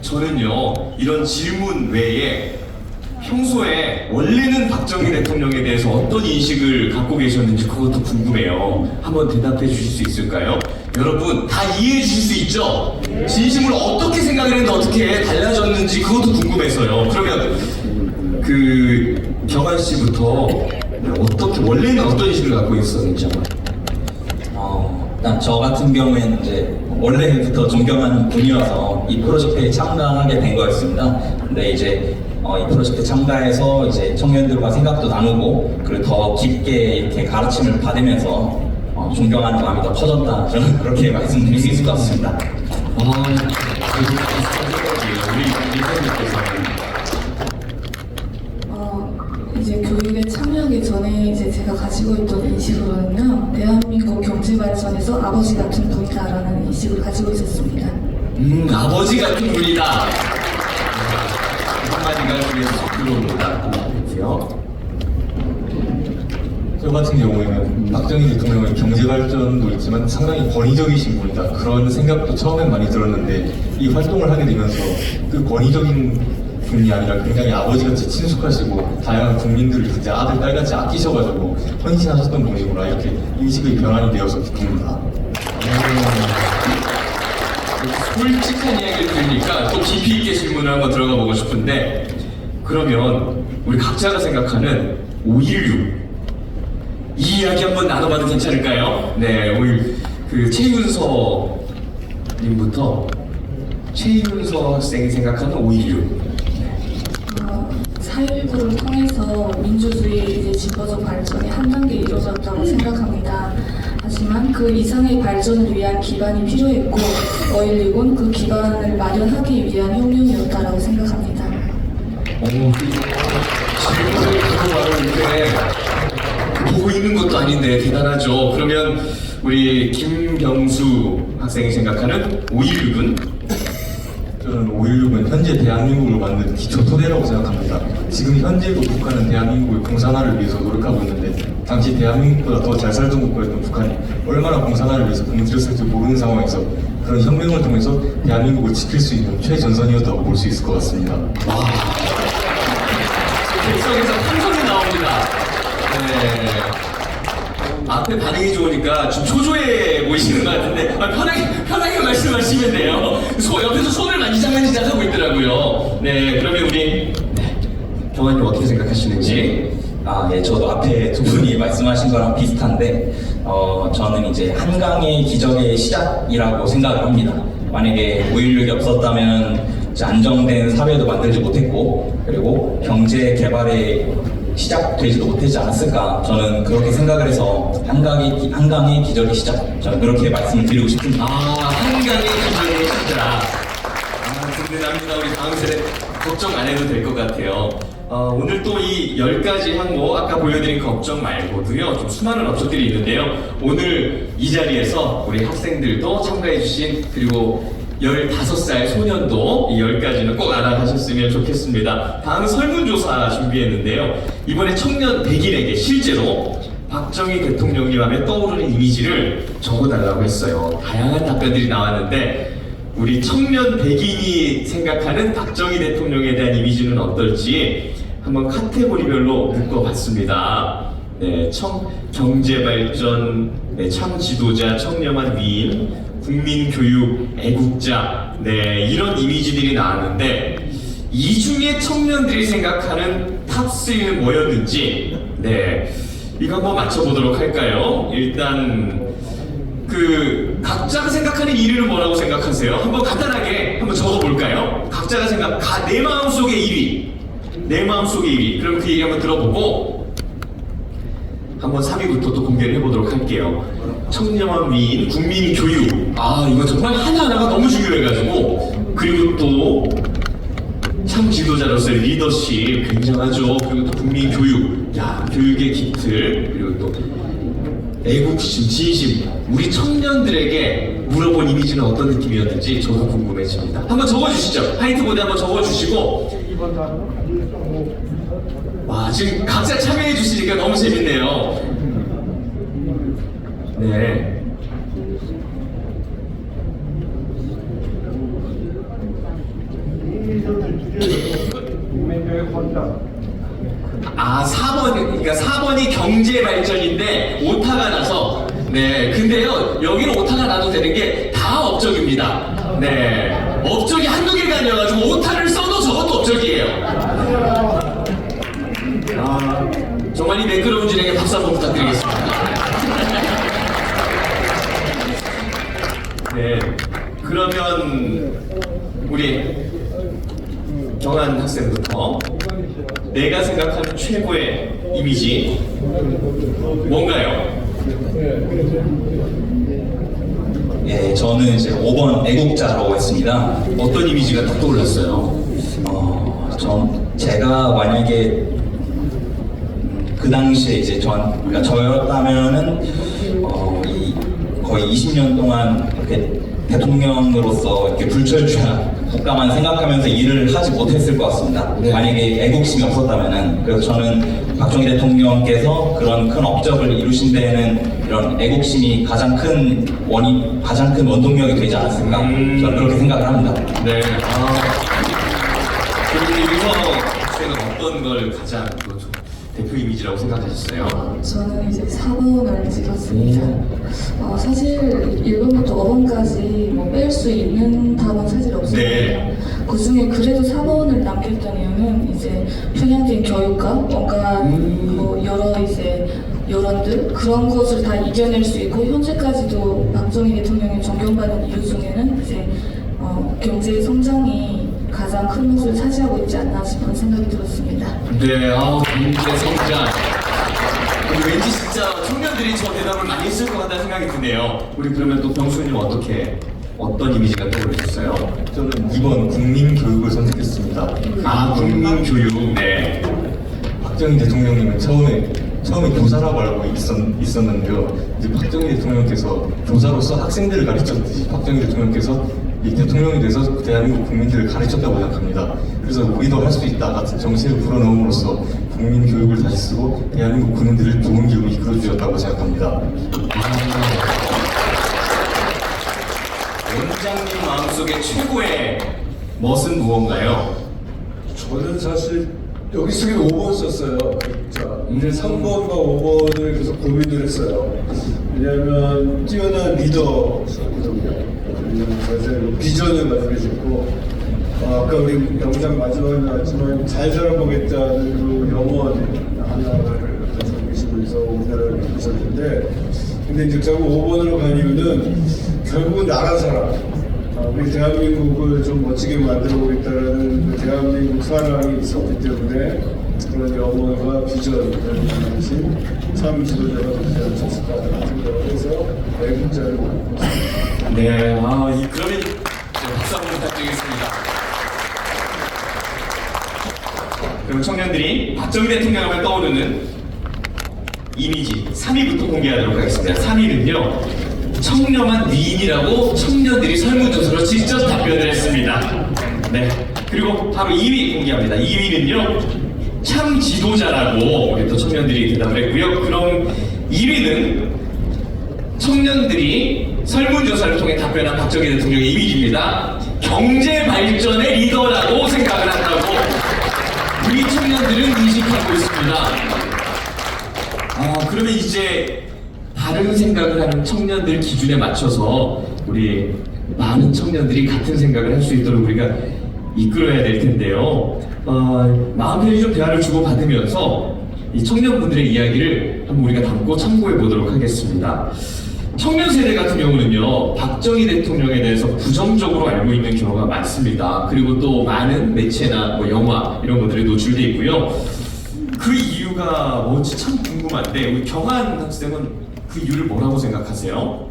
저는요, 이런 질문 외에 평소에 원래는 박정희 대통령에 대해서 어떤 인식을 갖고 계셨는지 그것도 궁금해요. 한번 대답해 주실 수 있을까요? 여러분 다 이해해 주실 수 있죠? 진심으로 어떻게 생각을 했는데 어떻게 달라졌는지 그것도 궁금해서요. 그러면 경환 씨부터 원래는 어떤 인식을 갖고 있었는지 한번. 일단 저 같은 경우에는 이제 원래부터 존경하는 분이어서 이 프로젝트에 참가하게 된 거였습니다. 근데 이제 이 프로젝트 참가해서 이제 청년들과 생각도 나누고, 그리고 더 깊게 이렇게 가르침을 받으면서 존경하는 마음이 더 커졌다. 저는 그렇게 말씀드릴 수 있을 것 같습니다. 이제 교육에 참여하기 전에 이제 제가 가지고 있던 인식으로는요, 대한민국 경제 발전에서 아버지 같은 분이다라는 인식을 가지고 있었습니다. 아버지 같은 분이다. 한마디가 그래서 들어옵니다. 저 같은 경우에는 박정희 대통령의 경제 발전도 있지만 상당히 권위적이신 분이다, 그런 생각도 처음엔 많이 들었는데, 이 활동을 하게 되면서 그 권위적인 분이 아니라 굉장히 아버지같이 친숙하시고 다양한 국민들을 진짜 아들, 딸같이 아끼셔가지고 헌신하셨던 분이구나, 이렇게 인식의 변환이 되어서 기쁩니다. 솔직한 이야기를 들으니까 또 깊이 있게 질문을 한번 들어가 보고 싶은데, 그러면 우리 각자가 생각하는 5.16 이 이야기 한번 나눠봐도 괜찮을까요? 최윤서 님부터. 최윤서 학생이 생각하는 5.16. 4.19를 통해서 민주주의의 이제 진보적 발전이 한 단계 이루어졌다고 생각합니다. 하지만 그 이상의 발전을 위한 기반이 필요했고, 5.16은 그 기반을 마련하기 위한 혁명이었다고 생각합니다. 질문을 바로 이렇게 보고 있는 것도 아닌데 대단하죠. 그러면 우리 김경수 학생이 생각하는 5.16은? 저는 5.16은 현재 대한민국을 만든 기초 토대라고 생각합니다. 지금 현재도 북한은 대한민국의 공산화를 위해서 노력하고 있는데, 당시 대한민국보다 더 잘 살던 국가였던 북한이 얼마나 공산화를 위해서 공들였을지 모르는 상황에서 그런 혁명을 통해서 대한민국을 지킬 수 있는 최전선이었다고 볼 수 있을 것 같습니다. 객석에서 함성이 나옵니다. 네. 앞에 반응이 좋으니까 좀 초조해 보이시는 것 같은데 편하게 말씀하시면 돼요. 옆에서 손을 만지작 하고 있더라고요. 네, 그러면 우리 경환님 어떻게 생각하시는지? 예, 저도 앞에 두 분이 말씀하신 거랑 비슷한데, 저는 이제 한강의 기적의 시작이라고 생각을 합니다. 만약에 5.16이 없었다면 이제 안정된 사회도 만들지 못했고, 그리고 경제 개발의 시작되지도 못하지 않았을까, 저는 그렇게 생각을 해서 한강의 기적의 시작, 저는 그렇게 말씀을 드리고 싶습니다. 한강의 기적의 시작. 든든합니다. 우리 다음 세대 걱정 안 해도 될 것 같아요. 오늘 또 이 10가지 항목, 아까 보여드린 걱정 말고도요, 좀 수많은 업적들이 있는데요. 오늘 이 자리에서 우리 학생들도 참가해주신, 그리고 15살 소년도 이 10가지는 꼭 알아가셨으면 좋겠습니다. 다음 설문조사 준비했는데요. 이번에 청년 100인에게 실제로 박정희 대통령님 하면 떠오르는 이미지를 적어달라고 했어요. 다양한 답변들이 나왔는데, 우리 청년 100인이 생각하는 박정희 대통령에 대한 이미지는 어떨지 한번 카테고리별로 묶어봤습니다. 네, 경제발전, 네, 참지도자, 청렴한 위인, 국민교육, 애국자, 네, 이런 이미지들이 나왔는데, 이 중에 청년들이 생각하는 탑3는 뭐였는지, 네, 이거 한번 맞춰보도록 할까요? 일단 각자가 생각하는 1위는 뭐라고 생각하세요? 한번 간단하게 한번 적어볼까요? 각자가 내 마음속의 1위, 내 마음속의 1위. 그럼 그 얘기 한번 들어보고 한번 3위부터 또 공개를 해보도록 할게요. 청렴한 위인, 국민교육. 이거 정말 하나하나가 너무 중요해가지고, 그리고 또 참 지도자로서의 리더십 굉장하죠. 그리고 또 국민교육, 교육의 깃틀, 그리고 또 애국심, 진심. 우리 청년들에게 물어본 이미지는 어떤 느낌이었는지 저도 궁금해집니다. 한번 적어주시죠. 화이트보드에 한번 적어주시고. 지금 각자 참여해 주시니까 너무 재밌네요. 네. 아, 4번, 그러니까 4번이 경제 발전인데 오타가 나서, 네, 근데요, 여기는 오타가 나도 되는 게 다 업적입니다. 네, 업적이 한두 개가 아니어가지고 오타를 써도 저것도 업적이에요. 아, 정말 이 매끄러운 진행에 박수 한번 부탁드리겠습니다. 네, 그러면 우리 경환 학생부터 내가 생각하는 최고의 이미지 뭔가요? 예, 저는 이제 5번 애국자라고 했습니다. 어떤 이미지가 딱 떠올랐어요? 제가 만약에 그 당시에 이제 그러니까 저였다면은 거의 20년 동안 이렇게 대통령으로서 이렇게 불철주야 국가만 생각하면서 일을 하지 못했을 것 같습니다. 네. 만약에 애국심이 없었다면은. 그래서 저는 박정희 대통령께서 그런 큰 업적을 이루신 데에는 이런 애국심이 가장 큰 원동력이 되지 않았을까. 저는 그렇게 생각을 합니다. 네. 그럼 윤서 학생은 어떤 걸 가장 대표 이미지라고 생각하셨어요? 저는 이제 4번을 찍었습니다. 사실 1번부터 5번까지 뺄 수 있는 답은 사실 없어요. 네. 그 중에 그래도 4번을 남겼던 이유는 이제 편향된 교육과 뭔가 여러 이제 여론들 그런 것을 다 이겨낼 수 있고 현재까지도 박정희 대통령이 존경받는 이유 중에는 이제 경제 성장이 가장 큰 몫을 차지하고 있지 않나 싶은 생각이 들었습니다. 네, 경제 성장. 왠지 진짜 청년들이 저 대답을 많이 했을 것 같다는 생각이 드네요. 우리 그러면 또 병수님 어떤 이미지가 떠오르셨어요? 저는 2번 국민교육을 선택했습니다. 국민교육. 네. 박정희 대통령님은 처음에 교사라고 알고 있었는데요. 이제 박정희 대통령께서 교사로서 학생들을 가르쳤듯이 박정희 대통령께서 이 대통령이 돼서 대한민국 국민들을 가르쳤다고 생각합니다. 그래서 우리도 할 수 있다 같은 정신을 불어넣음으로써 국민 교육을 다시 쓰고 대한민국 국민들을 좋은 길로 이끌어주셨다고 생각합니다. 원장님 마음속에 최고의 멋은 무언가요? 저는 사실 여기 쓰기 5번 썼어요. 자, 이제 3번과 5번을 계속 고민을 했어요. 왜냐하면 뛰어난 리더거든요. 그래서 비전을 가지고 계셨고, 아까 우리 영상 마지막에 나왔지만 잘 살아보겠다는 그 영원 하나를 가지고 계시면서 우리나라를 이끄셨는데, 근데 이제 자꾸 5번으로 간 이유는 결국은 나라 사랑, 우리 대한민국을 좀 멋지게 만들어 보겠다는 그 대한민국 사랑이 있었기 때문에 그런 영혼과 비전을 가진 참 지도자가 되지 않았을까 생각을 해서 네 문자를 받았습니다. 네, 그러면 박수 한번 부탁드리겠습니다. 그럼 청년들이 박정희 대통령을 떠오르는 이미지 3위부터 공개하도록 하겠습니다. 3위는요. 청렴한 위인이라고 청년들이 설문조사로 직접 답변을 했습니다. 네. 그리고 바로 2위 공개합니다. 2위는요. 참 지도자라고 우리 또 청년들이 대답을 했고요. 그럼 1위는 청년들이 설문조사를 통해 답변한 박정희 대통령의 이미지입니다. 경제 발전의 리더라고 생각을 한다고 우리 청년들은 인식하고 있습니다. 그러면 이제 다른 생각을 하는 청년들 기준에 맞춰서 우리 많은 청년들이 같은 생각을 할 수 있도록 우리가 이끌어야 될 텐데요. 마음 편히 좀 대화를 주고받으면서 이 청년분들의 이야기를 한번 우리가 담고 참고해 보도록 하겠습니다. 청년 세대 같은 경우는요, 박정희 대통령에 대해서 부정적으로 알고 있는 경우가 많습니다. 그리고 또 많은 매체나 뭐 영화 이런 것들이 노출돼 있고요. 그 이유가 뭔지 참 궁금한데 우리 경환 학생은 그 이유를 뭐라고 생각하세요?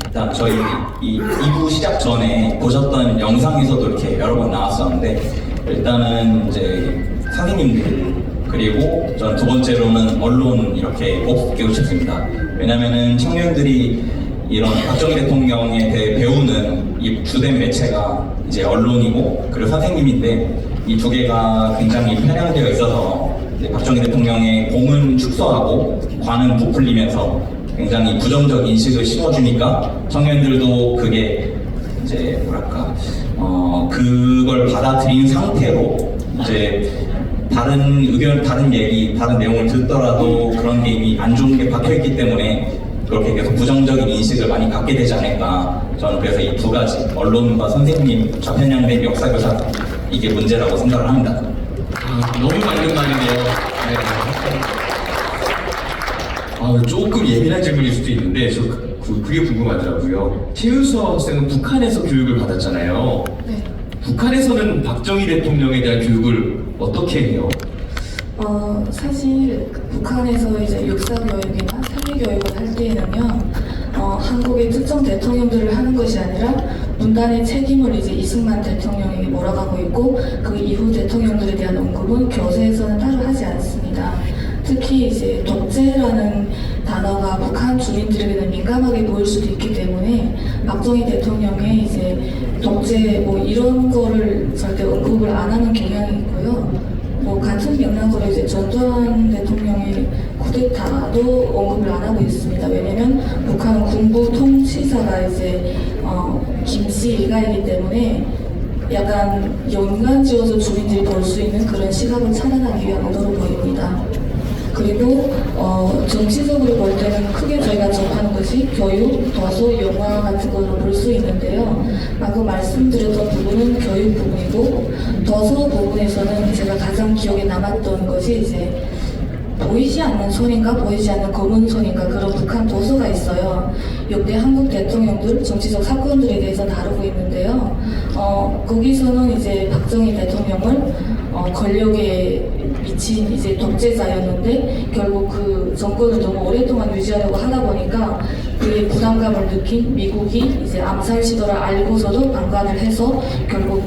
일단 저희 이 2부 시작 전에 보셨던 영상에서도 이렇게 여러 번 나왔었는데 일단은 이제 선생님들 그리고 전 두 번째로는 언론 이렇게 꼭 끼고 싶습니다. 왜냐면은 청년들이 이런 박정희 대통령에 대해 배우는 이 주된 매체가 이제 언론이고 그리고 선생님인데 이 두 개가 굉장히 편향되어 있어서 박정희 대통령의 공은 축소하고 관은 부풀리면서 굉장히 부정적 인식을 심어주니까 청년들도 그게 이제 뭐랄까 그걸 받아들인 상태로 이제 다른 의견, 다른 얘기, 다른 내용을 듣더라도 그런 게 이미 안 좋은 게 박혀있기 때문에 그렇게 계속 부정적인 인식을 많이 갖게 되지 않을까. 저는 그래서 이 두 가지 언론과 선생님 좌편향된 역사교사 이게 문제라고 생각을 합니다. 너무 맞는 말이네요. 네. 조금 예민한 질문일 수도 있는데 저 그게 궁금하더라고요. 최윤서 학생은 북한에서 교육을 받았잖아요. 네. 북한에서는 박정희 대통령에 대한 교육을 어떻게 해요? 사실 북한에서 이제 육사 교육이나 사회 교육을 할 때에는요, 한국의 특정 대통령들을 하는 것이 아니라 분단의 책임을 이제 이승만 대통령에게 몰아가고 있고 그 이후 대통령들에 대한 언급은 교세에서는 따로 하지 않습니다. 특히 이제 독재라는 단어가 북한 주민들에게는 민감하게 보일 수도 있기 때문에 박정희 대통령의 이제 독재 뭐 이런 거를 절대 언급을 안 하는 경향이 있고요. 뭐 같은 맥락으로 이제 전두환 대통령의 쿠데타도 언급을 안 하고 있습니다. 왜냐면 북한은 군부 통치사가 이제 김씨 일가이기 때문에 약간 연관지어서 주민들이 볼 수 있는 그런 시각을 차단하기 위한 의도로 보입니다. 그리고 정치적으로 볼 때는 크게 저희가 접하는 것이 교육, 도서, 영화 같은 거로 볼 수 있는데요. 아까 말씀드렸던 부분은 교육 부분이고 도서 부분에서는 제가 가장 기억에 남았던 것이 이제 보이지 않는 손인가 보이지 않는 검은 손인가 그런 북한 도서가 있어요. 역대 한국 대통령들 정치적 사건들에 대해서 다루고 있는데요. 거기서는 이제 박정희 대통령을 권력에 미친 이제 독재자였는데 결국 그 정권을 너무 오랫동안 유지하려고 하다 보니까 그의 부담감을 느낀 미국이 이제 암살 시도를 알고서도 방관을 해서 결국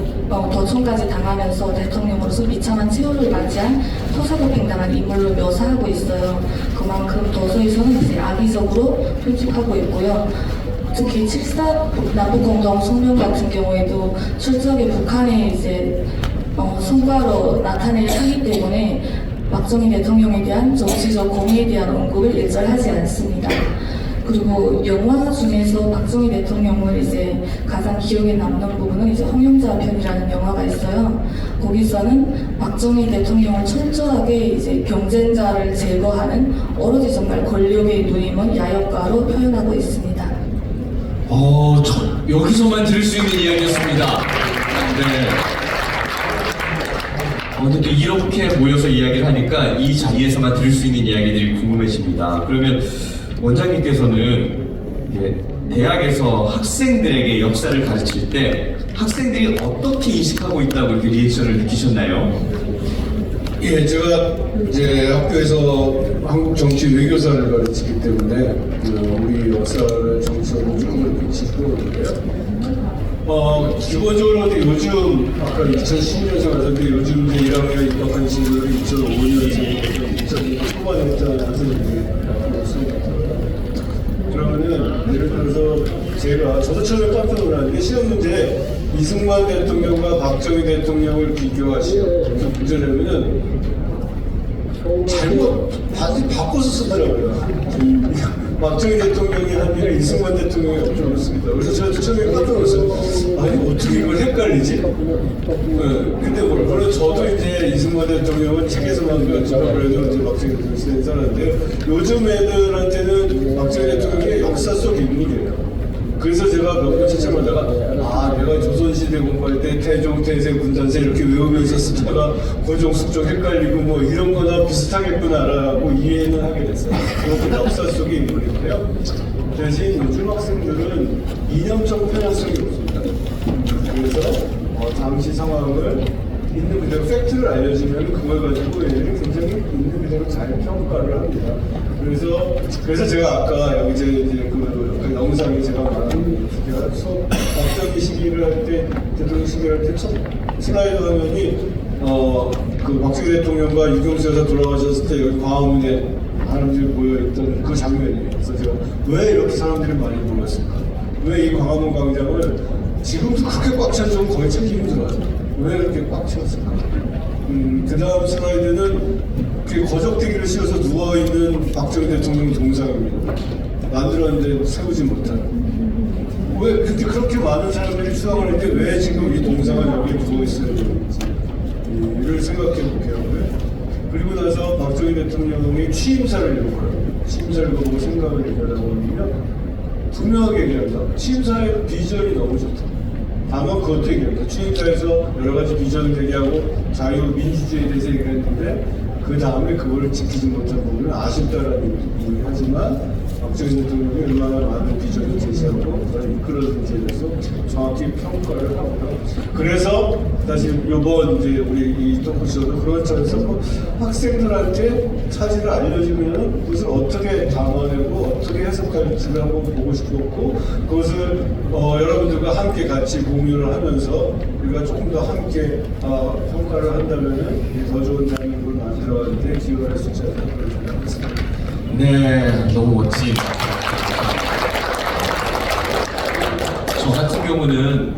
도청까지 당하면서 대통령으로서 비참한 최후를 맞이한 토사구팽당한 인물로 묘사하고 있어요. 그만큼 도서에서는 이제 악의적으로 편집하고 있고요. 특히 7.4 남북공동 성명 같은 경우에도 철저하게 북한의 이제 성과로 나타내야 하기 때문에 박정희 대통령에 대한 정치적 공의에 대한 언급을 일절하지 않습니다. 그리고 영화 중에서 박정희 대통령을 이제 가장 기억에 남는 부분은 이제 황룡자 편이라는 영화가 있어요. 거기서는 박정희 대통령을 철저하게 이제 경쟁자를 제거하는 오로지 정말 권력의 눈이 먼 야욕가로 표현하고 있습니다. 여기서만 들을 수 있는 이야기였습니다. 네. 근데 또 이렇게 모여서 이야기를 하니까 이 자리에서만 들을 수 있는 이야기들이 궁금해집니다. 그러면 원장님께서는 이제 대학에서 학생들에게 역사를 가르칠 때 학생들이 어떻게 인식하고 있다고 이렇게 리액션을 느끼셨나요? 예, 제가 이제 학교에서 한국 정치 외교사를 가르치기 때문에 우리 역사를 정치하고 좀 짚고 있는데요. 기본적으로 요즘 아까 2010년생 같은데 요즘 1학년 입학한 친구들이 2005년생, 2000년 초반에 했다는 학생들이 그러면은 예를 들어서 저도 처음에 깜짝 놀랐는데 시험 문제 이승만 대통령과 박정희 대통령을 비교하시오. 그래서 문제 내면은 잘못 바꿔서 쓰더라고요. 박정희 대통령이 한 일을 이승만 대통령이 어쩌고 씁니다. 그래서 제가 처음에 깜짝 놀랐어요. 아니 어떻게 이걸 헷갈리지? 근데 물론 저도 이제 이승만 대통령은 책에서만 배웠지만 그래도 이제 박정희 대통령 시대에 살았는데 요즘 애들한테는 박정희 대통령의 역사 속 인물이에요. 그래서 제가 몇 번 채점하다가 내가 조선시대 공부할 때 태종, 태세, 군단세 이렇게 외우면서 쓰다가 고종, 숙종 헷갈리고 뭐 이런 거나 비슷하겠구나라고 이해는 하게 됐어요. 이것도 역사 속의 인물인데요. 대신 요즘 학생들은 이념적 편향성이 없습니다. 그래서 당시 상황을 있는 그대로 팩트를 알려주면 그걸 가지고 얘들이 굉장히 있는 그대로 잘 평가를 합니다. 그래서 제가 아까 여기 이제 그 영상에 제가 말한 수업 박정희 시기를 할 때 대통령 시기를 할 때 첫 슬라이드 화면이 그 박정희 대통령과 유경수 여사 돌아가셨을 때 여기 광화문에 사람들이 모여있던 그 장면이에요. 그래서 제가 왜 이렇게 사람들이 많이 모였을까? 왜 이 광화문 광장을 지금도 그렇게 꽉 찬 좀 거의 찾기 힘들어요. 왜 이렇게 꽉 채웠을까? 그 다음 슬라이드는 거적대기를 씌워서 누워있는 박정희 대통령 동상입니다. 만들었는데 세우지 못한. 왜 근데 그렇게 많은 사람들이 수상을 했는데 왜 지금 이 동상을 여기에 누워있어야 되는지를 생각해 볼게요. 그리고 나서 박정희 대통령의 취임사를 읽어요. 취임사를 읽어보고 생각을 얘기하다 보면 분명하게 얘기한다. 취임사의 비전이 너무 좋다. 다만 그것도 얘기합니다. 취임사에서 여러 가지 비전을 얘기하고 자유, 민주주의에 대해서 얘기했는데 그 다음에 그걸 지키지 못한 부분은 아쉽다라는 얘기를 하지만 박정희 대통령이 얼마나 많은 비전을 제시하고 그걸 이끌어준 데에 대해서 정확히 평가를 하고요. 그래서 다시 이번 이제 우리 이 토크쇼도 그런 점에서 학생들한테 사실을 알려주면 그것을 어떻게 담아내고 어떻게 해석할지를 한번 보고 싶었고 그것을 여러분들과 함께 같이 공유를 하면서 우리가 조금 더 함께 평가를 한다면은 더 좋은 대한민국을 만들어가는데 기여를 할 수 있지 않을까 생각합니다. 네, 너무 멋진. 저 같은 경우는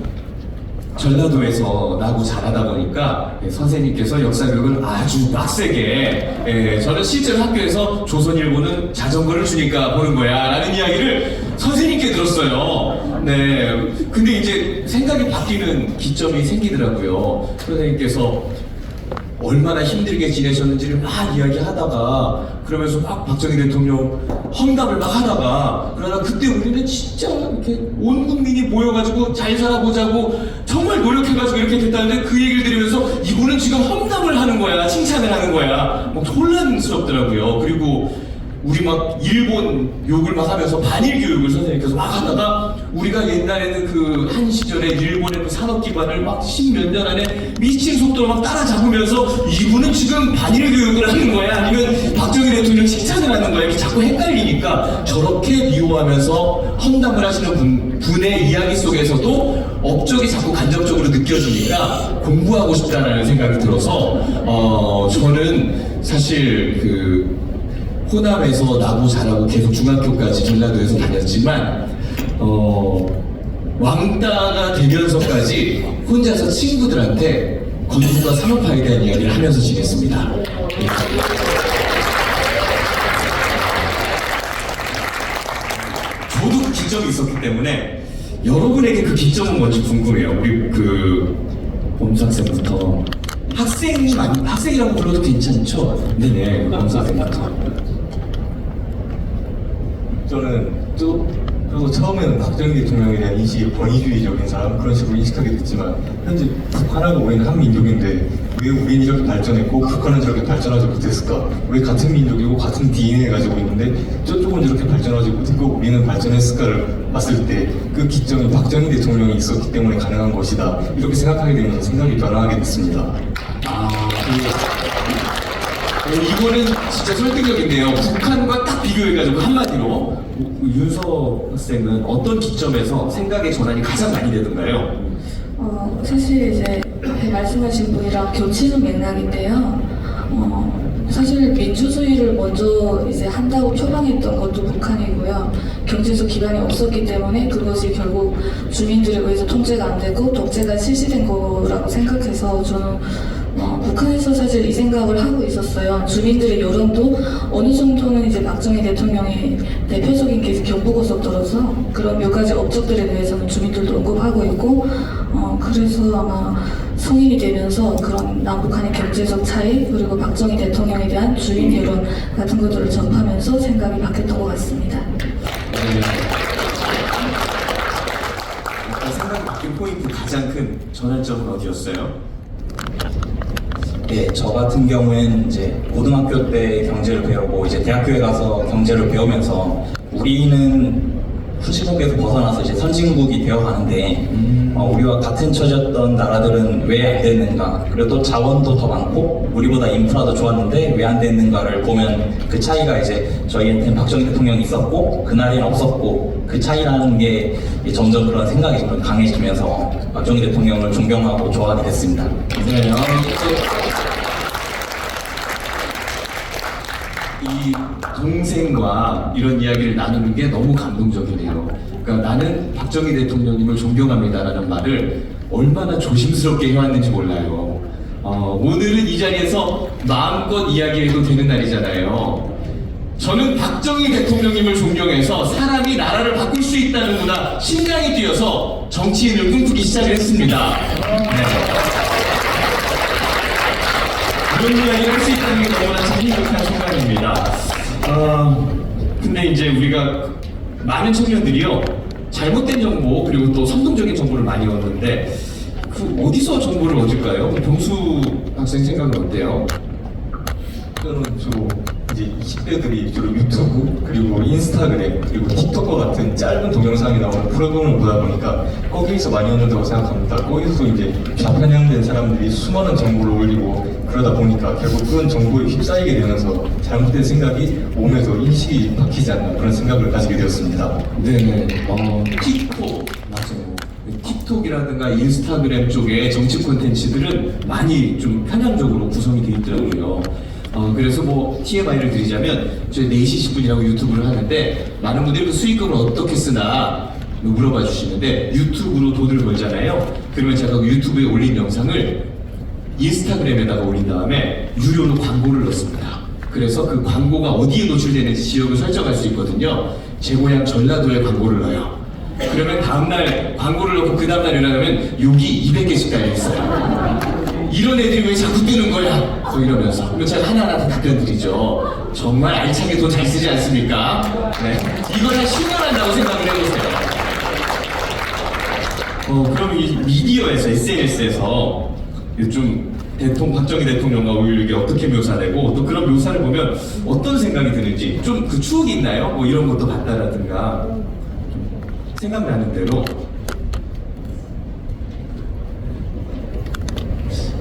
전라도에서 나고 자라다 보니까 선생님께서 역사교육을 아주 빡세게 저는 실제로 학교에서 조선일보는 자전거를 주니까 보는 거야 라는 이야기를 선생님께 들었어요. 네, 근데 이제 생각이 바뀌는 기점이 생기더라고요. 선생님께서 얼마나 힘들게 지내셨는지를 막 이야기하다가 그러면서 막 박정희 대통령 험담을 막 하다가 그러다 그때 우리는 진짜 이렇게 온 국민이 모여가지고 잘 살아보자고 정말 노력해가지고 이렇게 됐다는데 그 얘기를 들으면서 이분은 지금 험담을 하는 거야 칭찬을 하는 거야 막 혼란스럽더라고요. 그리고 우리 막 일본 욕을 막 하면서 반일 교육을 선생님께서 막 하다가 우리가 옛날에는 그 한 시절에 일본의 그 산업 기반을 막 10몇 년 안에 미친 속도로 막 따라잡으면서 이분은 지금 반일 교육을 하는 거야 아니면 박정희 대통령 칭찬을 하는 거야 이렇게 자꾸 헷갈리니까 저렇게 비호하면서 험담을 하시는 분의 이야기 속에서도 업적이 자꾸 간접적으로 느껴지니까 공부하고 싶다는 생각이 들어서 저는 사실 그 호남에서 나고 자라고 계속 중학교까지 전라도에서 다녔지만 왕따가 되면서까지 혼자서 친구들한테 건국과 산업화에 대한 이야기를 하면서 지냈습니다. 기점이 있었기 때문에 여러분에게 그 기점은 뭔지 궁금해요. 우리 그 범수 학생부터. 학생이라고 불러도 괜찮죠? 네네, 범수 학생부터. 저는 저도 처음에는 박정희 대통령에 대한 인식이 권위주의적인 사람 그런 식으로 인식하게 됐지만 현재 북한하고 우리는 한 민족인데 왜 우리는 이렇게 발전했고 북한은 저렇게 발전하지 못했을까? 왜 같은 민족이고 같은 DNA 가지고 있는데 저쪽은 저렇게 발전하지 못했고 우리는 발전했을까를 봤을 때 그 기점이 박정희 대통령이 있었기 때문에 가능한 것이다 이렇게 생각하게 되면서 생각이 변화하게 됐습니다. 이거는 진짜 설득력인데요. 북한과 딱 비교해가지고 한마디로 윤서 학생은 어떤 기점에서 생각의 전환이 가장 많이 되던가요? 사실 이제 말씀하신 분이랑 겹치는 맥락인데요. 사실 민주주의를 먼저 이제 한다고 표방했던 것도 북한이고요. 경제적 기반이 없었기 때문에 그것이 결국 주민들에 의해서 통제가 안 되고 독재가 실시된 거라고 생각해서 저는 북한에서 사실 이 생각을 하고 있었어요. 주민들의 여론도 어느 정도는 이제 박정희 대통령의 대표적인 게 경부고속도로서 그런 몇 가지 업적들에 대해서는 주민들도 언급하고 있고, 그래서 아마 성인이 되면서 그런 남북한의 경제적 차이 그리고 박정희 대통령에 대한 주민 여론 같은 것들을 접하면서 생각이 바뀌었던 것 같습니다. 일단 생각이 바뀐 포인트 가장 큰 전환점은 어디였어요? 네, 저 같은 경우에는 이제 고등학교 때 경제를 배우고 이제 대학교에 가서 경제를 배우면서 우리는 후진국에서 벗어나서 이제 선진국이 되어가는데 우리와 같은 처졌던 나라들은 왜 안 됐는가, 그리고 또 자원도 더 많고 우리보다 인프라도 좋았는데 왜 안 됐는가를 보면 그 차이가 이제 저희한테는 박정희 대통령이 있었고 그날에는 없었고 그 차이라는 게 점점 그런 생각이 좀 강해지면서 박정희 대통령을 존경하고 좋아하게 됐습니다. 네, 이 동생과 이런 이야기를 나누는 게 너무 감동적이네요. 그러니까 나는 박정희 대통령님을 존경합니다라는 말을 얼마나 조심스럽게 해왔는지 몰라요. 오늘은 이 자리에서 마음껏 이야기해도 되는 날이잖아요. 저는 박정희 대통령님을 존경해서 사람이 나라를 바꿀 수 있다는구나 심장이 뛰어서 정치인을 꿈꾸기 시작을 했습니다. 그런 이야기를 할 수 있다는 게 너무나 자신있는 순간입니다. 근데 이제 우리가 많은 청년들이요, 잘못된 정보 그리고 또 선동적인 정보를 많이 얻는데 그 어디서 정보를 얻을까요? 병수 학생 생각은 어때요? 저는 주로 이제 20대들이 주로 유튜브 그리고 인스타그램 그리고 틱톡과 같은 짧은 동영상이 나오는 프로그램을 보다 보니까 거기에서 많이 얻는다고 생각합니다. 거기서 이제 좌편향된 사람들이 수많은 정보를 올리고 그러다 보니까 결국 그런 정보에 휩싸이게 되면서 잘못된 생각이 몸에서 인식이 박히지 않나 그런 생각을 가지게 되었습니다. 네네. 틱톡 맞아요. 틱톡이라든가 인스타그램 쪽에 정치 콘텐츠들은 많이 좀 편향적으로 구성이 되어 있더라고요. 그래서 뭐 TMI를 드리자면 저희 4시 10분이라고 유튜브를 하는데 많은 분들이 그 수익금을 어떻게 쓰나 물어봐 주시는데 유튜브로 돈을 벌잖아요. 그러면 제가 그 유튜브에 올린 영상을 인스타그램에다가 올린 다음에 유료로 광고를 넣습니다. 그래서 그 광고가 어디에 노출되는지 지역을 설정할 수 있거든요. 제 고향 전라도에 광고를 넣어요. 그러면 다음날 광고를 넣고 그 다음날 일어나면 욕이 200개씩 달려있어요. 이런 애들이 왜 자꾸 뜨는 거야? 이러면서. 그럼 제가 하나하나 답변 드리죠. 정말 알차게 돈 잘 쓰지 않습니까? 네. 이걸 한 10년 한다고 생각을 해보세요. 그럼 이 미디어에서, SNS에서 좀 박정희 대통령과 5.16이 어떻게 묘사되고 또 그런 묘사를 보면 어떤 생각이 드는지 좀 그 추억이 있나요? 뭐 이런 것도 봤다라든가 생각나는 대로.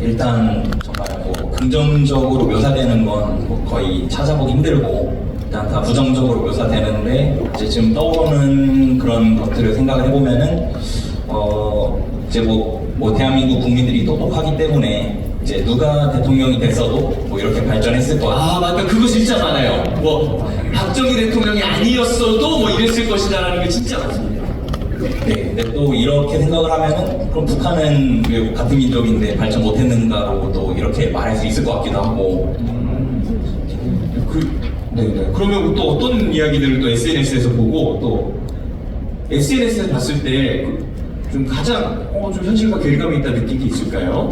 일단 정말 뭐 긍정적으로 묘사되는 건뭐 거의 찾아보기 힘들고 일단 다 부정적으로 묘사되는데 이제 지금 떠오르는 그런 것들을 생각을 해보면은 이제 뭐 대한민국 국민들이 똑똑하기 때문에 이제 누가 대통령이 됐어도 뭐 이렇게 발전했을 거야. 아 맞다, 그거 진짜 많아요. 뭐 박정희 대통령이 아니었어도 뭐 이랬을 것이다라는 게 진짜 많습니다. 네, 근데 또 이렇게 생각을 하면은 그럼 북한은 왜 같은 민족인데 발전 못했는가로 또 이렇게 말할 수 있을 것 같기도 하고. 네네. 그러면 또 어떤 이야기들을 또 SNS에서 보고 또 SNS를 봤을 때 좀 가장 좀 현실과 괴리감이 있다 느낀 게 있을까요?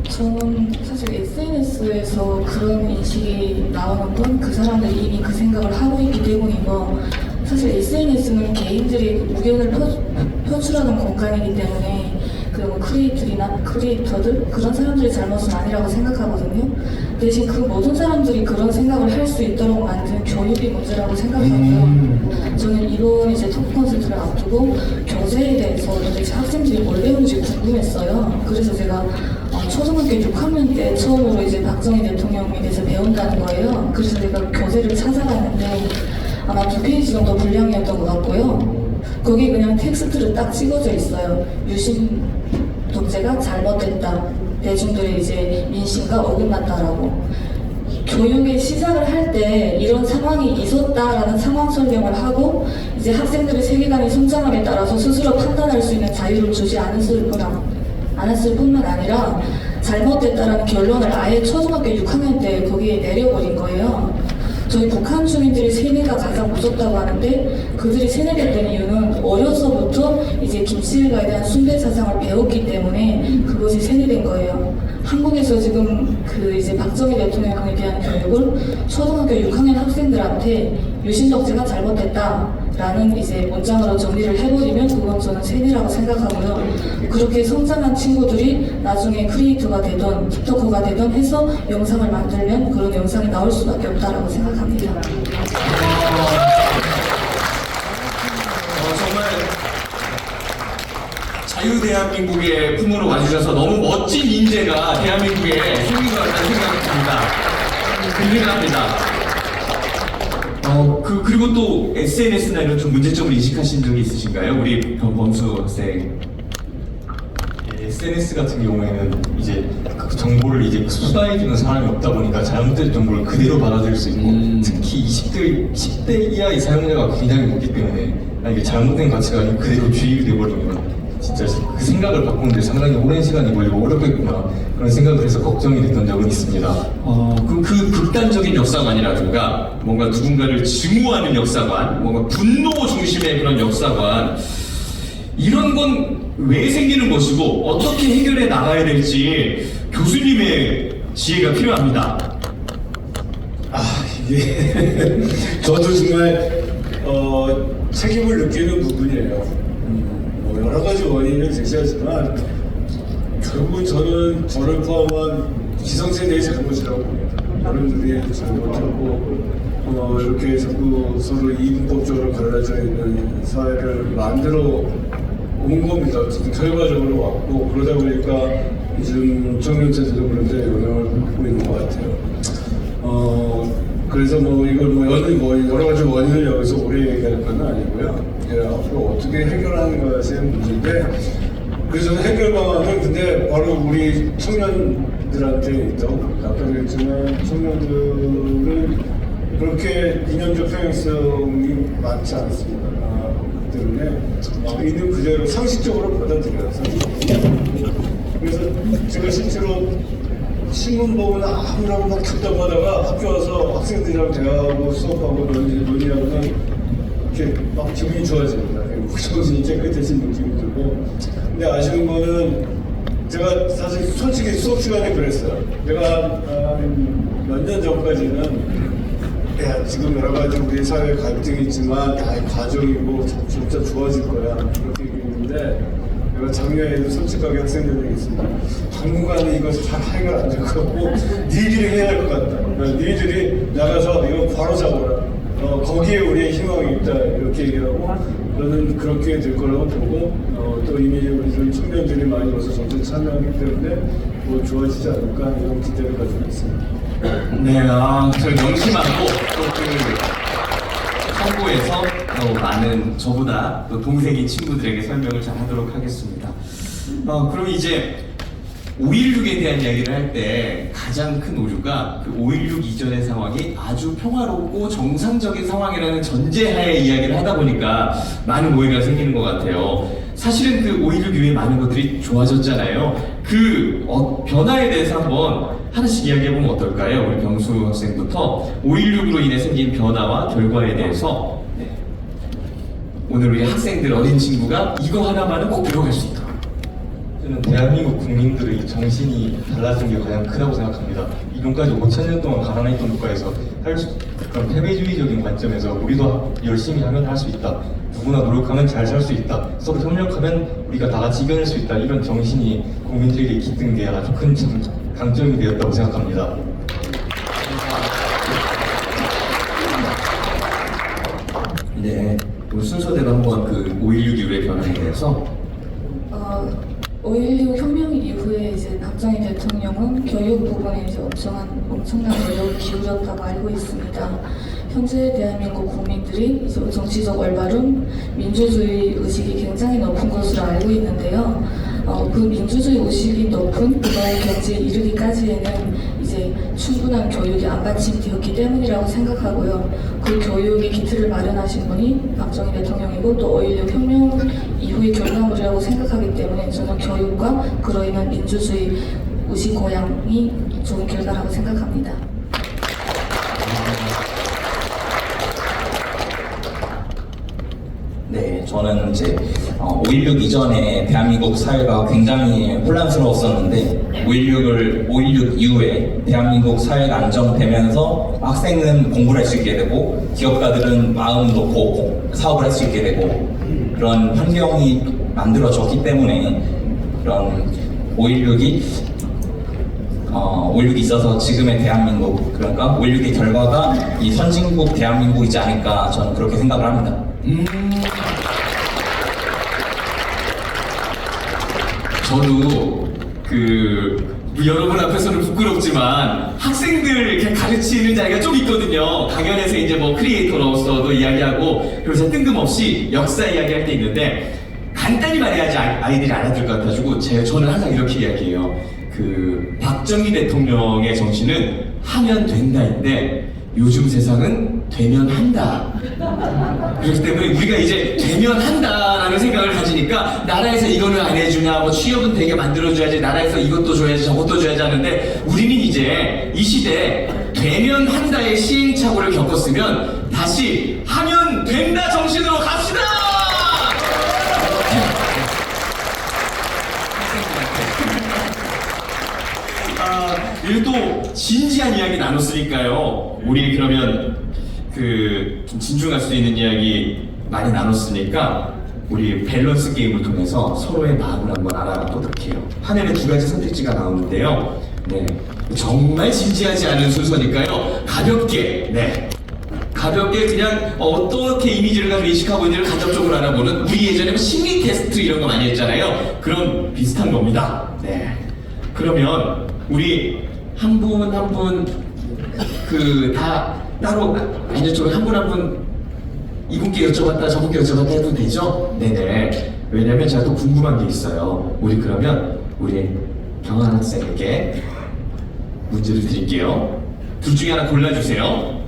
저는 사실 SNS에서 그런 인식이 나오는 건 그 사람들이 이미 그 생각을 하고 있기 때문이고, 사실 SNS는 개인들이 의견을 표출하는 공간이기 때문에, 그리고 크리에이터들 그런 사람들의 잘못은 아니라고 생각하거든요. 대신 그 모든 사람들이 그런 생각을 할 수 있도록 만든 교육이 문제라고 생각하고요. 저는 이번 이제 토크 콘서트를 앞두고 교재에 대해서 도대체 학생들이 뭘 배우는지 궁금했어요. 그래서 제가 초등학교 6학년 때 처음으로 이제 박정희 대통령에 대해서 배운다는 거예요. 그래서 제가 교재를 찾아봤는데 아마 2페이지 정도 분량이었던 것 같고요. 거기 그냥 텍스트를 딱 찍어져 있어요. 유신 독재가 잘못됐다. 대중들의 이제 민심과 어긋났다라고. 교육의 시작을 할 때 이런 상황이 있었다라는 상황 설명을 하고 이제 학생들의 세계관이 성장함에 따라서 스스로 판단할 수 있는 자유를 주지 않았을 뿐만 아니라 잘못됐다라는 결론을 아예 초등학교 6학년 때 거기에 내려버린 거예요. 저희 북한 주민들이 세뇌가 가장 무섭다고 하는데 그들이 세뇌됐던 이유는 어려서부터 이제 김씨일가에 대한 숭배 사상을 배웠기 때문에 그것이 세뇌된 거예요. 한국에서 지금 그 이제 박정희 대통령에 대한 교육을 초등학교 6학년 학생들한테 유신독재가 잘못됐다라는 이제 문장으로 정리를 해버리면 그건 저는 세뇌라고 생각하고요. 그렇게 성장한 친구들이 나중에 크리에이터가 되든 틱토커가 되든 해서 영상을 만들면 그런 영상이 나올 수밖에 없다라고 생각합니다. 정말 자유대한민국의 품으로 와주셔서 너무 멋진 인재가 대한민국에 생긴 것 같다는 생각이 듭니다. 든든합니다. 그리고 또 SNS나 이런 좀 문제점을 인식하신 적이 있으신가요? 우리 범수 학생. SNS 같은 경우에는 이제 그 정보를 이제 수사해주는 사람이 없다 보니까 잘못된 정보를 그대로 받아들일 수 있고 특히 10대 이하의 사용자가 굉장히 높기 때문에 이게 잘못된 가치가 아니고 그대로 주입이 돼버리면 진짜 그 생각을 바꾸는데 상당히 오랜 시간이 걸리고 어렵겠구나 그런 생각을 해서 걱정이 됐던 적은 있습니다. 그럼 그 극단적인 역사관이라든가 뭔가 누군가를 증오하는 역사관, 뭔가 분노 중심의 그런 역사관 이런 건 왜 생기는 것이고 어떻게 해결해 나가야 될지 교수님의 지혜가 필요합니다. 이게 저도 정말 책임을 느끼는 부분이에요. 뭐 여러 가지 원인을 제시하지만 결국은 저는 저를 포함한 기성세대의 잘못이라고 봅니다. 여러분들이 잘못했고 이렇게 자꾸 서로 이분법적으로 갈라져 있는 사회를 만들어 온 겁니다. 어쨌든 결과적으로 왔고 그러다 보니까 요즘 청년세대도 그런데 영향을 받고 있는 것 같아요. 그래서 뭐 이걸 뭐 여러 가지 원인을 여기서 오래 얘기할 건 아니고요. 앞으로 어떻게 해결하는 것의 문제인데 그래서 해결 방안은 근데 바로 우리 청년들한테 있다고 아까도 했지만 청년들은 그렇게 이념적 평행성이 많지 않습니다. 때문에 있는 그대로 상식적으로 받아들여요. 그래서 제가 실제로 신문 보면 아무나 막 답답하다가 학교 와서 학생들이랑 대화하고 수업하고 논의하고는 이렇게 막 기분이 좋아집니다. 정신이 깨끗해진 느낌이 들고. 근데 아쉬운 거는 제가 사실 솔직히 수업 시간에 그랬어요. 내가 몇 년 전까지는 지금 여러 가지 우리 사회에 갈등이 있지만 과정이고 진짜 좋아질 거야 그렇게 얘기했는데 내가 작년에도 솔직하게 학생들에게 있습니다. 당분간은 이것을 잘 해결 안 될 거고 니들이 해야 할 것 같다. 니들이 나가서 이거 바로 잡아라. 거기에 우리의 희망이 있다 이렇게 얘기하고 저는 그렇게 될 거라고 보고 또 이미 우리 청년들이 많이 와서 정책 참여하기 때문에 뭐 좋아지지 않을까 이런 기대를 가지고 있습니다. 네, 저 명심하고 또 그 선고에서 또 많은 저보다 또 동생인 친구들에게 설명을 잘 하도록 하겠습니다. 그럼 이제 5.16에 대한 이야기를 할 때 가장 큰 오류가 그 5.16 이전의 상황이 아주 평화롭고 정상적인 상황이라는 전제하에 이야기를 하다 보니까 많은 오해가 생기는 것 같아요. 사실은 그 5.16 이후에 많은 것들이 좋아졌잖아요. 그 변화에 대해서 한번 하나씩 이야기해보면 어떨까요? 우리 병수 학생부터 5.16으로 인해 생긴 변화와 결과에 대해서. 오늘 우리 학생들 어린 친구가 이거 하나만은 꼭 배워갈 수 있도록. 저는 대한민국 국민들의 정신이 달라진 게 가장 크다고 생각합니다. 이전까지 5,000년 동안 가난했던 국가에서 그런 패배주의적인 관점에서 우리도 열심히 하면 할 수 있다. 누구나 노력하면 잘 살 수 있다. 서로 협력하면 우리가 다 같이 이겨낼 수 있다. 이런 정신이 국민들에게 깃든 게 아주 큰 강점이 되었다고 생각합니다. 네, 오늘 순서대로 한번 그 5.16 이후의 변화에 대해서 5.16 혁명 이후에 이제 박정희 대통령은 교육 부분에 이제 엄청난 노력을 기울였다고 알고 있습니다. 현재 대한민국 국민들이 이제 정치적 올바름, 민주주의 의식이 굉장히 높은 것으로 알고 있는데요. 그 민주주의 의식이 높은 그런 경지에 이르기까지에는 이제 충분한 교육이 안 받침되었기 때문이라고 생각하고요. 그 교육의 기틀을 마련하신 분이 박정희 대통령이고 또 5.16 혁명 이후의 결과물이라고 생각하기 때문에 저는 교육과 그로 인한 민주주의 의식 고양이 좋은 결과라고 생각합니다. 네, 저는 이제 5.16 이전에 대한민국 사회가 굉장히 혼란스러웠었는데 5.16 이후에 대한민국 사회가 안정되면서 학생은 공부를 할 수 있게 되고 기업가들은 마음 놓고 사업을 할 수 있게 되고 그런 환경이 만들어졌기 때문에 그런 5.16이 있어서 지금의 대한민국, 그러니까 5.16의 결과가 이 선진국 대한민국이지 않을까 저는 그렇게 생각을 합니다. 저도 여러분 앞에서는 부끄럽지만 학생들 이렇게 가르치는 자리가 좀 있거든요. 강연에서 이제 뭐 크리에이터로서도 이야기하고 그래서 뜬금없이 역사 이야기할 때 있는데 간단히 말해야지 아이들이 알아들 것 같아가지고 저는 항상 이렇게 이야기해요. 박정희 대통령의 정신은 하면 된다인데 요즘 세상은 되면 한다. 그렇기 때문에 우리가 이제 되면 한다라는 생각을 가지니까 나라에서 이거는 안 해주냐, 뭐 취업은 되게 만들어줘야지, 나라에서 이것도 줘야지, 저것도 줘야지 하는데 우리는 이제 이 시대에 되면 한다의 시행착오를 겪었으면 다시 하면 된다 정신으로 갑시다! 그리고 또 진지한 이야기 나눴으니까요. 우리 그러면 좀 진중할 수 있는 이야기 많이 나눴으니까 우리 밸런스 게임을 통해서 서로의 마음을 한번 알아보도록 해요. 화면에 두 가지 선택지가 나오는데요. 네, 정말 진지하지 않은 순서니까요. 가볍게 그냥 어떻게 이미지를 가지고 인식하고 있는지를 간접적으로 알아보는 우리 예전에 심리 테스트 이런 거 많이 했잖아요. 그런 비슷한 겁니다. 네, 그러면 우리 한 분 한 분 다 따로 간접적으로 한 분 한 분 이분께 여쭤봤다 저분께 여쭤봤다 해도 되죠? 네네. 왜냐면 제가 또 궁금한 게 있어요. 우리 그러면 우리 경환 학생에게 문제를 드릴게요. 둘 중에 하나 골라주세요.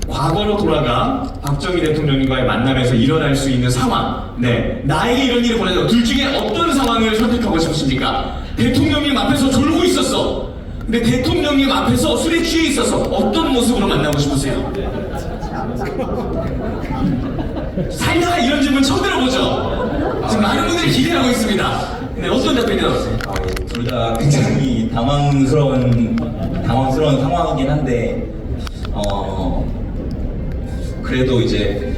과거로 돌아가 박정희 대통령과의 만남에서 일어날 수 있는 상황. 네, 나에게 이런 일이 벌어져. 둘 중에 어떤 상황을 선택하고 싶으십니까? 대통령님 앞에서 졸고 있었어. 근데 대통령님 앞에서 술에 취해 있어서 어떤 모습으로 만나고 싶으세요? 살다가 이런 질문 처음 들어보죠? 지금 많은 분들이 기대하고 있습니다. 네, 어떤 답변이 나오세요? 둘 다 굉장히 당황스러운 상황이긴 한데 그래도 이제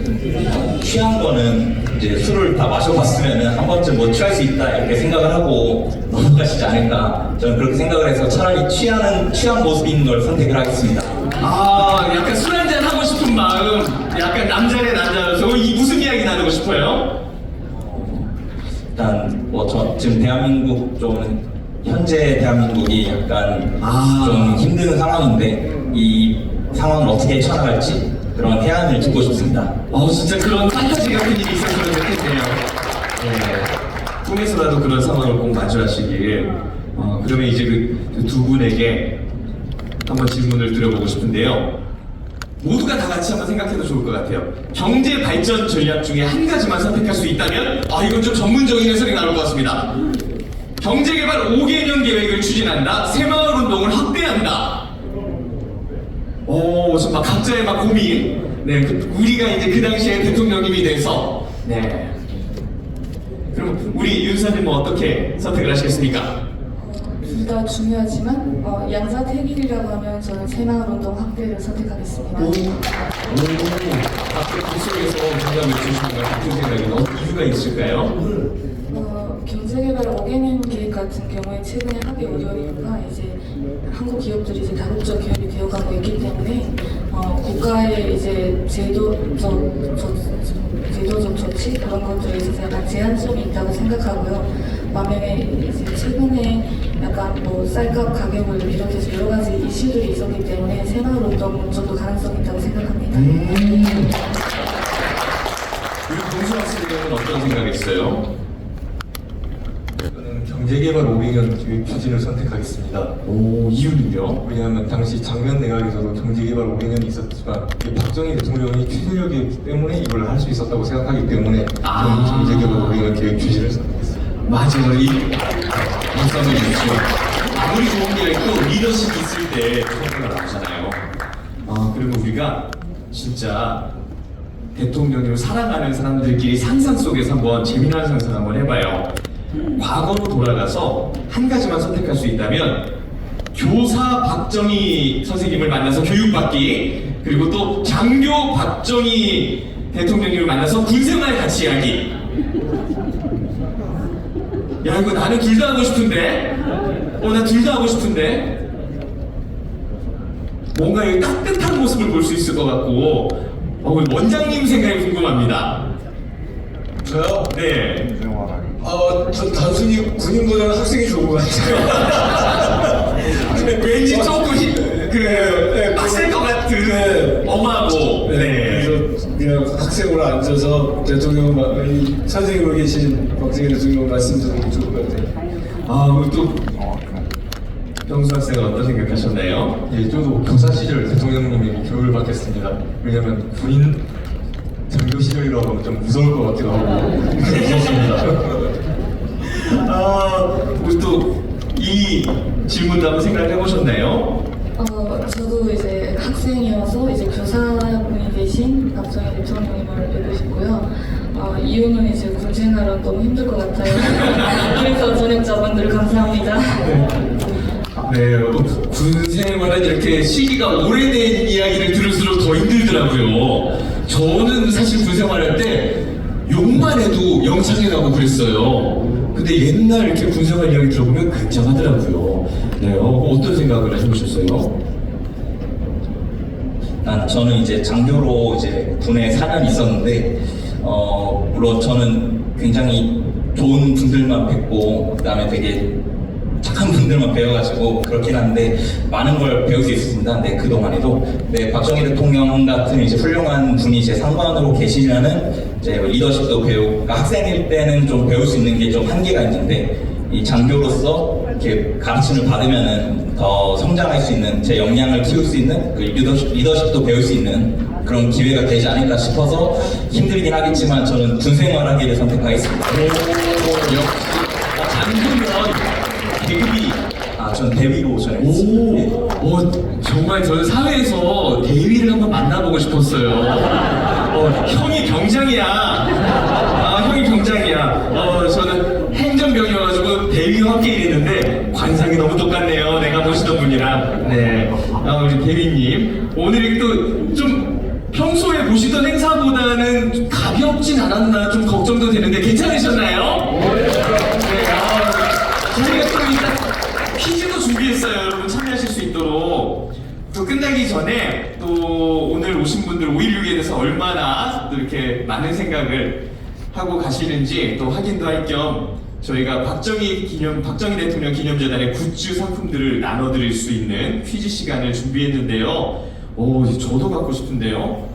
취한 거는 이제 술을 다 마셔봤으면은 한 번쯤 뭐 취할 수 있다 이렇게 생각을 하고 넘어가시지 않을까 저는 그렇게 생각을 해서 차라리 취한 모습인 걸 선택을 하겠습니다. 약간 술 한잔 하고 싶은 마음, 약간 남자네 남자로서 이 무슨 이야기 나누고 싶어요? 일단 저 지금 대한민국 좀 현재 대한민국이 약간 좀 힘든 상황인데 이 상황을 어떻게 헤쳐나갈지 그런 해안을 듣고 싶습니다. 진짜 그런 판타지 같은 일이 있었으면 좋겠네요. 네. 꿈에서라도 그런 상황을 꼭 마주하시길. 그러면 이제 그 두 분에게 한번 질문을 드려보고 싶은데요. 모두가 다 같이 한번 생각해도 좋을 것 같아요. 경제 발전 전략 중에 한 가지만 선택할 수 있다면, 이건 좀 전문적인 해설이 나올 것 같습니다. 경제개발 5개년 계획을 추진한다. 새마을 운동을 확대한다. 막 각자의 막 고민. 네, 우리가 이제 그 당시에 대통령님이 돼서, 네. 그럼 우리 윤사님 뭐 어떻게 선택을 하시겠습니까? 둘 다 중요하지만 양자택일이라고 하면 저는 새마을운동 확대를 선택하겠습니다. 앞에 방송에서 정답을 주시는 것 같은 생각이 어떤 이유가 있을까요? 경제개발 5개년 계획 같은 경우에 최근에 하기 어려우니까 이제 한국 기업들이 이제 다국적 기업이 되어가고 있기 때문에 국가의 이제 제도적 조치 그런 것들에 있어서 약간 제한점이 있다고 생각하고요. 반면에 이제 최근에 약간 뭐 쌀값 가격을 비롯해서 여러 가지 이슈들이 있었기 때문에 새마을운동은 좀 더 가능성이 있다고 생각합니다. 우리 동수 학생들은 어떤 생각이 있어요? 저는 경제개발 500년 계획 추진을 선택하겠습니다. 이유는요? 왜냐하면 당시 장면 내각에서도 경제개발 500년이 있었지만 박정희 대통령이 추진력이었기 때문에 이걸 할 수 있었다고 생각하기 때문에 저는 경제개발 500년 계획 추진을 선택했습니다. 맞아요. 박수 한번 주시죠. 아무리 좋은 계획도 리더십이 있을 때 성과가 나오잖아요. 그리고 우리가 진짜 대통령님을 사랑하는 사람들끼리 상상 속에서 한번 재미난 상상 한번 해봐요. 과거로 돌아가서 한 가지만 선택할 수 있다면 교사 박정희 선생님을 만나서 교육받기, 그리고 또 장교 박정희 대통령님을 만나서 군생활 같이 하기. 야, 이거 나는 둘 다 하고 싶은데? 나 둘 다 하고 싶은데? 뭔가 이 따뜻한 모습을 볼 수 있을 것 같고, 원장님 생각이 궁금합니다. 저요? 네. 저 단순히 군인보다는 학생이 좋은 것 같아요. 왠지 조금 빡셀 것 같은 엄하고. 네. 그래서 그냥 학생으로 앉아서 대통령, 선생님으로 계신 박정희 대통령 말씀 들으면 좋을 것 같아요. 그리고 또 병수 학생은 어떤 생각하셨나요? 예, 저도 교사 시절 대통령님이 교육을 받겠습니다. 왜냐면 군인 장교 시절이라고 하면 좀 무서울 것 같기도 하고 무섭습니다. 우리 또 이 질문도 한번 생각해 보셨나요? 저도 이제 학생이어서 이제 교사분이 되신 박정희 대통령님을 뵙고 싶고요. 이유는 이제 군 생활은 너무 힘들 것 같아요. 그래서 전역자분들 감사합니다. 네, 군 생활은 이렇게 시기가 오래된 이야기를 들을수록 더 힘들더라고요. 저는 사실 군 생활할 때 욕만 해도 영창에 가고 그랬어요. 근데 옛날 이렇게 군 생활 이야기 들어보면 굉장하더라고요. 네, 어떤 생각을 해보셨어요? 저는 이제 장교로 이제 군에 4년 있었는데, 물론 저는 굉장히 좋은 분들만 뵙고, 그 다음에 되게 착한 분들만 배워가지고 그렇긴 한데 많은 걸 배울 수 있었습니다. 네, 그동안에도. 네, 박정희 대통령 같은 이제 훌륭한 분이 이제 상관으로 계시면은 이제 리더십도 배우고, 그러니까 학생일 때는 좀 배울 수 있는 게 좀 한계가 있는데, 이 장교로서 이렇게 가르침을 받으면은 더 성장할 수 있는, 제 역량을 키울 수 있는, 그 리더십도 배울 수 있는 그런 기회가 되지 않을까 싶어서 힘들긴 하겠지만 저는 군 생활하기를 선택하겠습니다. 장교면 계급이 전 대위로 전했습니다. 정말 저는 사회에서 대위를 한번 만나보고 싶었어요. 형이 병장이야. 형이 병장이야. 저는 행정병이어가지고 대위와 함께 일했는데 관상이 너무 똑같네요. 내가 보시던 분이랑. 네. 우리 대위님, 오늘 또 좀 평소에 보시던 행사보다는 좀 가볍진 않았나 좀 걱정도 되는데 괜찮으셨나요? 네. 저희가 또 일단 퀴즈도 준비했어요. 여러분 참여하실 수 있도록. 또 끝나기 전에 또 오늘 오신 분들 5.16에 대해서 얼마나 또 이렇게 많은 생각을 하고 가시는지 또 확인도 할 겸 저희가 박정희 대통령 기념재단의 굿즈 상품들을 나눠드릴 수 있는 퀴즈 시간을 준비했는데요. 이제 저도 갖고 싶은데요.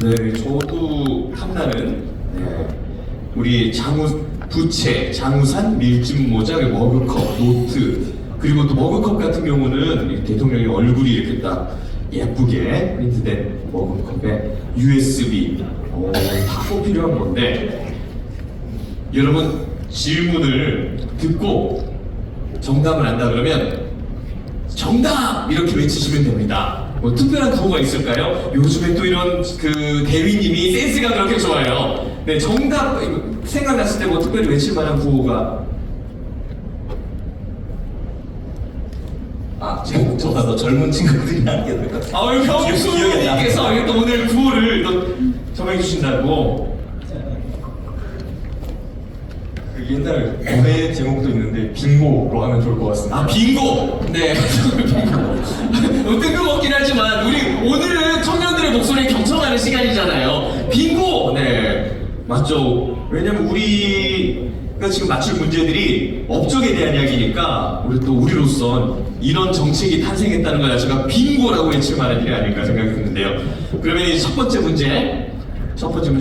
네, 저도 탐나는 우리 부채, 장우산, 밀짚 모자, 머그컵, 노트, 그리고 또 머그컵 같은 경우는 대통령의 얼굴이 이렇게 딱 예쁘게 프린트된 머그컵에 USB 다 꼭 필요한 건데, 여러분 질문을 듣고 정답을 안다 그러면 정답! 이렇게 외치시면 됩니다. 뭐 특별한 구호가 있을까요? 요즘에 또 이런 그 대위님이 센스가 그렇게 좋아요. 네, 정답 생각났을 때 뭐 특별히 외칠 만한 구호가 저가 더 젊은 친구들이 하게 될 것 같아요. 아유, 병수님께서 또 오늘 구호를 또 정해주신다고. 그 옛날 노래 제목도 있는데 빙고로 하면 좋을 것 같습니다. 아, 빙고! 네. 빙고. 뜬금없긴 하지만, 오늘은 청년들의 목소리에 경청하는 시간이잖아요. 빙고! 네. 맞죠. 왜냐면 우리가 지금 맞출 문제들이 업적에 대한 이야기니까, 우리로선 이런 정책이 탄생했다는 것 자체가 빙고라고 외칠 만한 일이 아닐까 생각이 드는데요. 그러면 이제 첫 번째 문제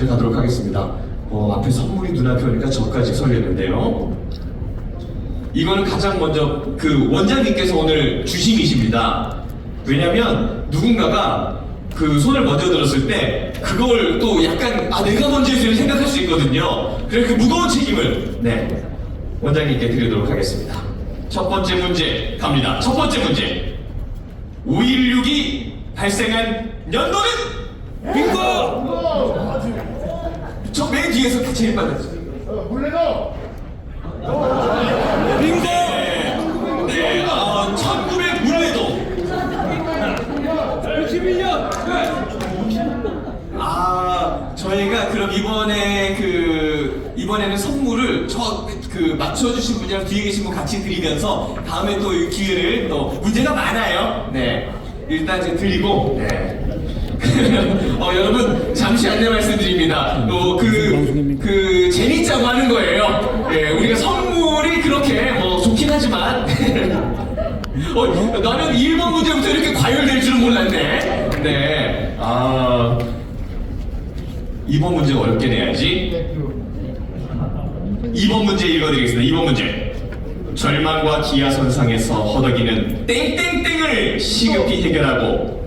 가도록 하겠습니다. 앞에 선물이 눈앞에 오니까 저까지 설레는데요. 이거는 가장 먼저 그 원장님께서 오늘 주심이십니다. 왜냐면 누군가가 그 손을 먼저 들었을 때 그걸 또 약간 내가 먼저 했으면 생각할 수 있거든요. 그래서 그 무거운 책임을 원장님께 드리도록 하겠습니다. 첫 번째 문제 갑니다. 첫 번째 문제. 5.16이 발생한 연도는? 빙고! 저 맨 뒤에서 제일 빨랐어요. 물레동! 빙고! 네, 1900 물레동. 61년! 저희가 그럼 이번에는 선물을 맞춰주신 분이랑 뒤에 계신 분 같이 드리면서 다음에 또 이 기회를 또 문제가 많아요. 네. 일단 이제 드리고, 여러분, 잠시 안내 말씀드립니다. 재밌자고 하는 거예요. 네, 우리가 선물이 그렇게 좋긴 하지만, 나는 1번 문제부터 이렇게 과열될 줄은 몰랐네. 네. 2번 문제 어렵게 내야지. 2번 문제 읽어드리겠습니다. 2번 문제. 절망과 기아선상에서 허덕이는 땡땡땡을 시급히 해결하고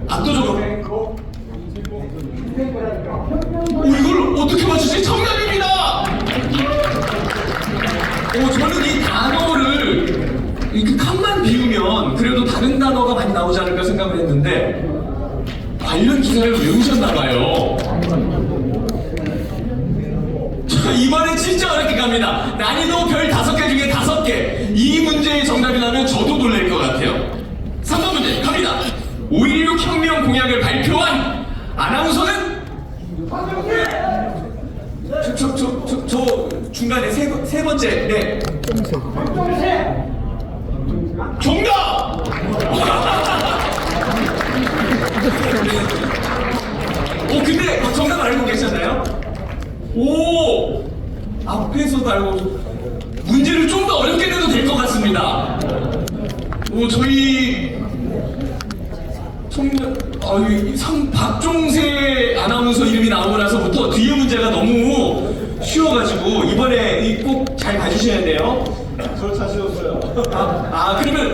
압도적으로 이걸 어떻게 맞추지? 정답입니다! 저는 이 단어를 이렇게 칸만 비우면 그래도 다른 단어가 많이 나오지 않을까 생각을 했는데 관련 기사를 외우셨나봐요. 이번엔 진짜 어렵게 갑니다. 난이도 별 5개 중에 5개. 이 문제의 정답이 나면 저도 놀랄 것 같아요. 3번 문제 갑니다. 5.16 혁명 공약을 발표한 아나운서는? 저 중간에 세 번째. 정답! 근데 정답 알고 계셨나요? 앞에서도 알고 문제를 좀 더 어렵게 내도 될 것 같습니다. 저희 박종세 아나운서 이름이 나오고 나서부터 뒤에 문제가 너무 쉬워가지고 이번에 꼭 잘 봐주셔야 돼요. 저 자신없어요. 그러면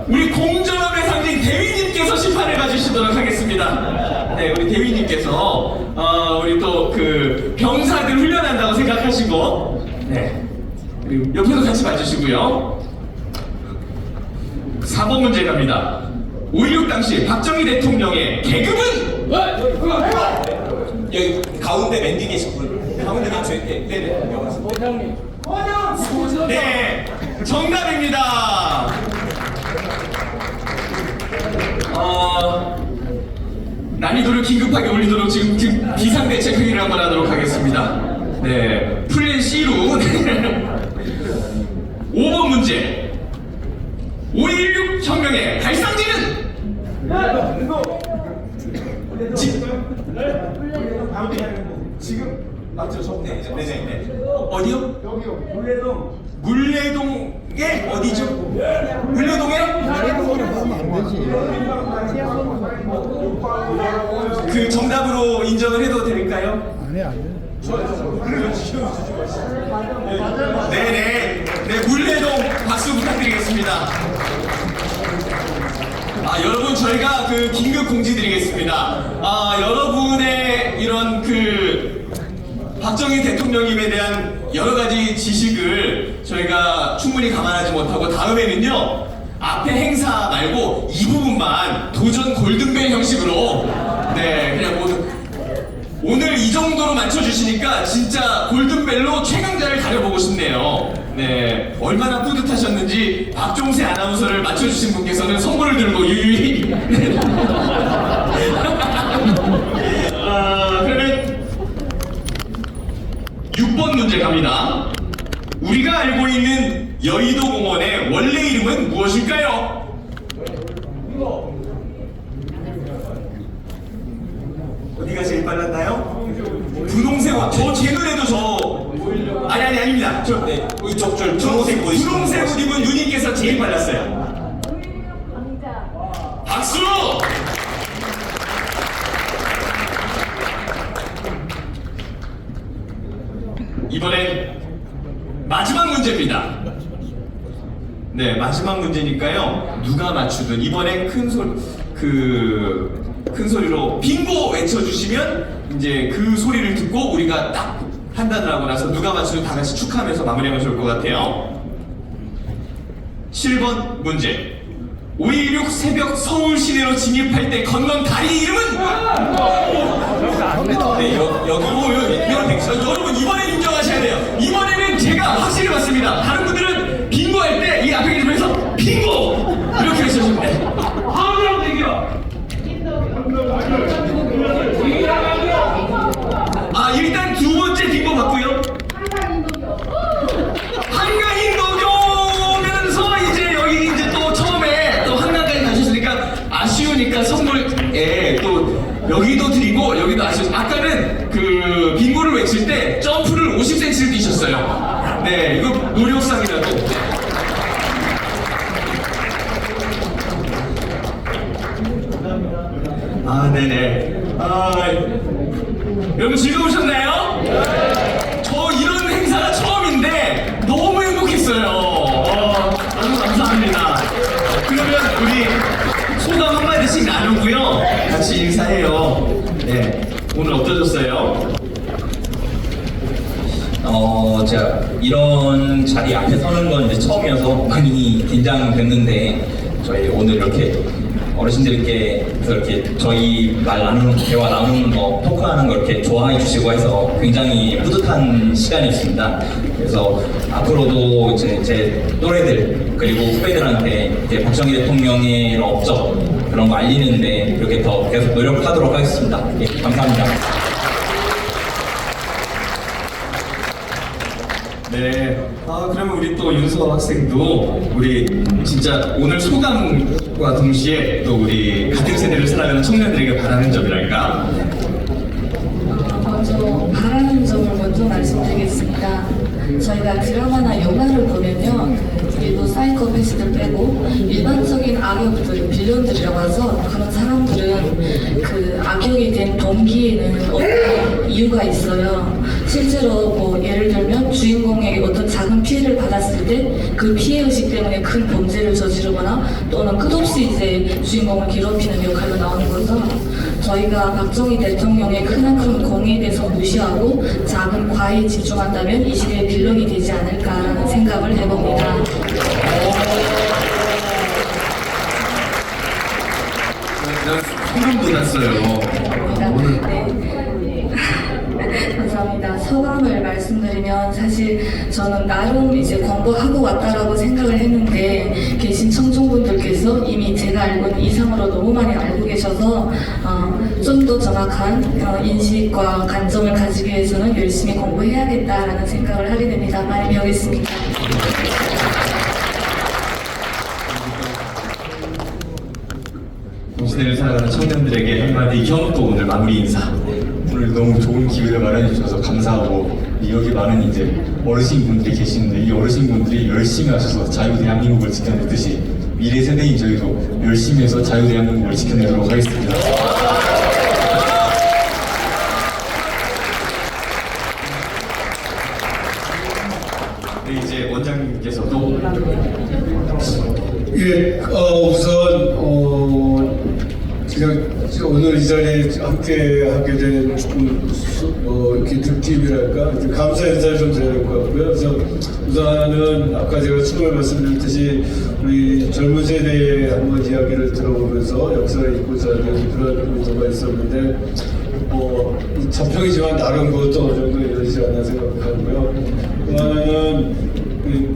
우리 공정함의 상징 대위님께서 심판을 봐주시도록 하겠습니다. 네, 우리 대위님께서 우리 또 그 병사들 훈련한다고 생각하시고, 그리고 옆에서 같이 봐주시고요. 4번 문제 갑니다. 5.16 당시 박정희 대통령의 계급은? 여기 가운데 맨 뒤에 계신 분. 가운데 맞춰야 돼. 네네. 소장님. 네, 정답입니다. 난이도를 긴급하게 올리도록 지금 비상대책 회의를 한번 하도록 하겠습니다. 네, 플랜 C로 5번 문제. 5.16 혁명의 발상지는? 지금 맞죠? 네네네. 어디요? 여기요. 물레동에 어디죠? 물레동에? 그 정답으로 인정을 해도 될까요? 아니요. 네네. 물레동 박수 부탁드리겠습니다. 여러분, 저희가 그 긴급 공지 드리겠습니다. 여러분의 이런 박정희 대통령님에 대한 여러 가지 지식을 저희가 충분히 감안하지 못하고 다음에는요, 앞에 행사 말고 이 부분만 도전 골든벨 형식으로 네 그냥 오늘 이 정도로 맞춰주시니까 진짜 골든벨로 최강자를 가려보고 싶네요. 네, 얼마나 뿌듯하셨는지 박종세 아나운서를 맞춰주신 분께서는 선물을 들고 유유히 그러면 6번 문제 갑니다. 우리가 알고 있는 여의도 공원의 원래 이름은 무엇일까요? 어디가 제일 빨랐나요? 분홍새우. 제 눈에도 아닙니다. 이쪽 분홍색 옷 입은 누님께서 제일 빨랐어요. 박수! 이번엔 마지막 문제입니다. 네, 마지막 문제니까요. 누가 맞추든 이번엔 큰 소리로 빙고 외쳐주시면 이제 그 소리를 듣고 우리가 딱 판단을 하고 나서 누가 맞추든 다 같이 축하하면서 마무리하면 좋을 것 같아요. 7번 문제. 5.16 새벽 서울 시내로 진입할 때 건넌 다리 이름은? 네, 여러분 이번에 인정하셔야 돼요. 이번에는 제가 확실히 봤습니다. 다른 분들은 빙고 할 때 이 앞에 계시면서 빙고! 이렇게 하시면 돼요. 하명 대기요. 일단 두 번째 빙고 받고요. 한강인도교면서 이제 여기 이제 또 처음에 또 한강까지 가셨으니까 아쉬우니까 선물에 또 여기도 드리고 여기도 아쉬워. 아까는 그 빙고를 외칠 때 점프를 50cm를 뛰셨어요. 네, 이거 노력상이라도. 네네. 여러분 즐거우셨나요? 저 이런 행사가 처음인데 너무 행복했어요. 너무 감사합니다. 그러면 우리 소감 한마디씩 나누고요. 같이 인사해요. 네, 오늘 어떠셨어요? 제가 이런 자리 앞에 서는 건 이제 처음이어서 많이 긴장됐는데 저희 오늘 이렇게 어르신들께 이렇게 저희 말 나누는 대화 나누는 거 토크하는 거 이렇게 좋아해 주시고 해서 굉장히 뿌듯한 시간이었습니다. 그래서 앞으로도 이제 제 또래들 그리고 후배들한테 이제 박정희 대통령의 업적 그런 거 알리는데 이렇게 더 계속 노력하도록 하겠습니다. 예, 감사합니다. 네. 그러면 우리 또 윤서 학생도 우리 진짜 오늘 소감과 동시에 또 우리 같은 세대를 살아가는 청년들에게 바라는 점이랄까? 먼저 바라는 점을 먼저 말씀드리겠습니다. 저희가 드라마나 영화를 보면요, 일부 사이코패스들 빼고 일반적인 악역들, 빌런들이라고 해서 그런 사람들은 그 악역이 된 동기에는 어떤 이유가 있어요. 실제로 뭐 예를 들면 주인공에게 어떤 작은 피해를 받았을 때 그 피해의식 때문에 큰 범죄를 저지르거나 또는 끝없이 이제 주인공을 괴롭히는 역할로 나오는 거죠. 저희가 박정희 대통령의 크나큰 공에 대해서 무시하고 작은 과에 집중한다면 이 시대의 빌런이 되지 않을까라는 생각을 해봅니다. 소름 돋았어요. 감사합니다. 소감을 말씀드리면 사실 저는 나름 이제 공부하고 왔다라고 생각을 했는데 계신 청중분들께서 이미 제가 알고 있는 이상으로 너무 많이 알고 계셔서 좀 더 정확한 인식과 관점을 가지기 위해서는 열심히 공부해야겠다라는 생각을 하게 됩니다. 많이 배우겠습니다. 시대를 살아가는 청년들에게 한마디 겸 또 오늘 마무리 인사. 오늘 너무 좋은 기회를 마련해 주셔서 감사하고 여기 많은 이제 어르신분들이 계시는데 이 어르신분들이 열심히 하셔서 자유대한민국을 지켜내듯이 미래 세대인 저희도 열심히 해서 자유대한민국을 지켜내도록 하겠습니다. 네, 이제 원장님께서도 예, 우선 제가 오늘 이 자리에 함께 하게 된 조금 이렇게 느낌이랄까 감사 인사를 좀 드려야 될 것 같고요. 그래서 우선은 아까 제가 처음에 말씀드렸듯이 우리 젊은 세대의 한번 이야기를 들어보면서 역사를 잊고자 하는 그런 의도가 있었는데 뭐 자평이지만 나름 그것도 어느 정도 이러지 않나 생각하고요. 또 하나는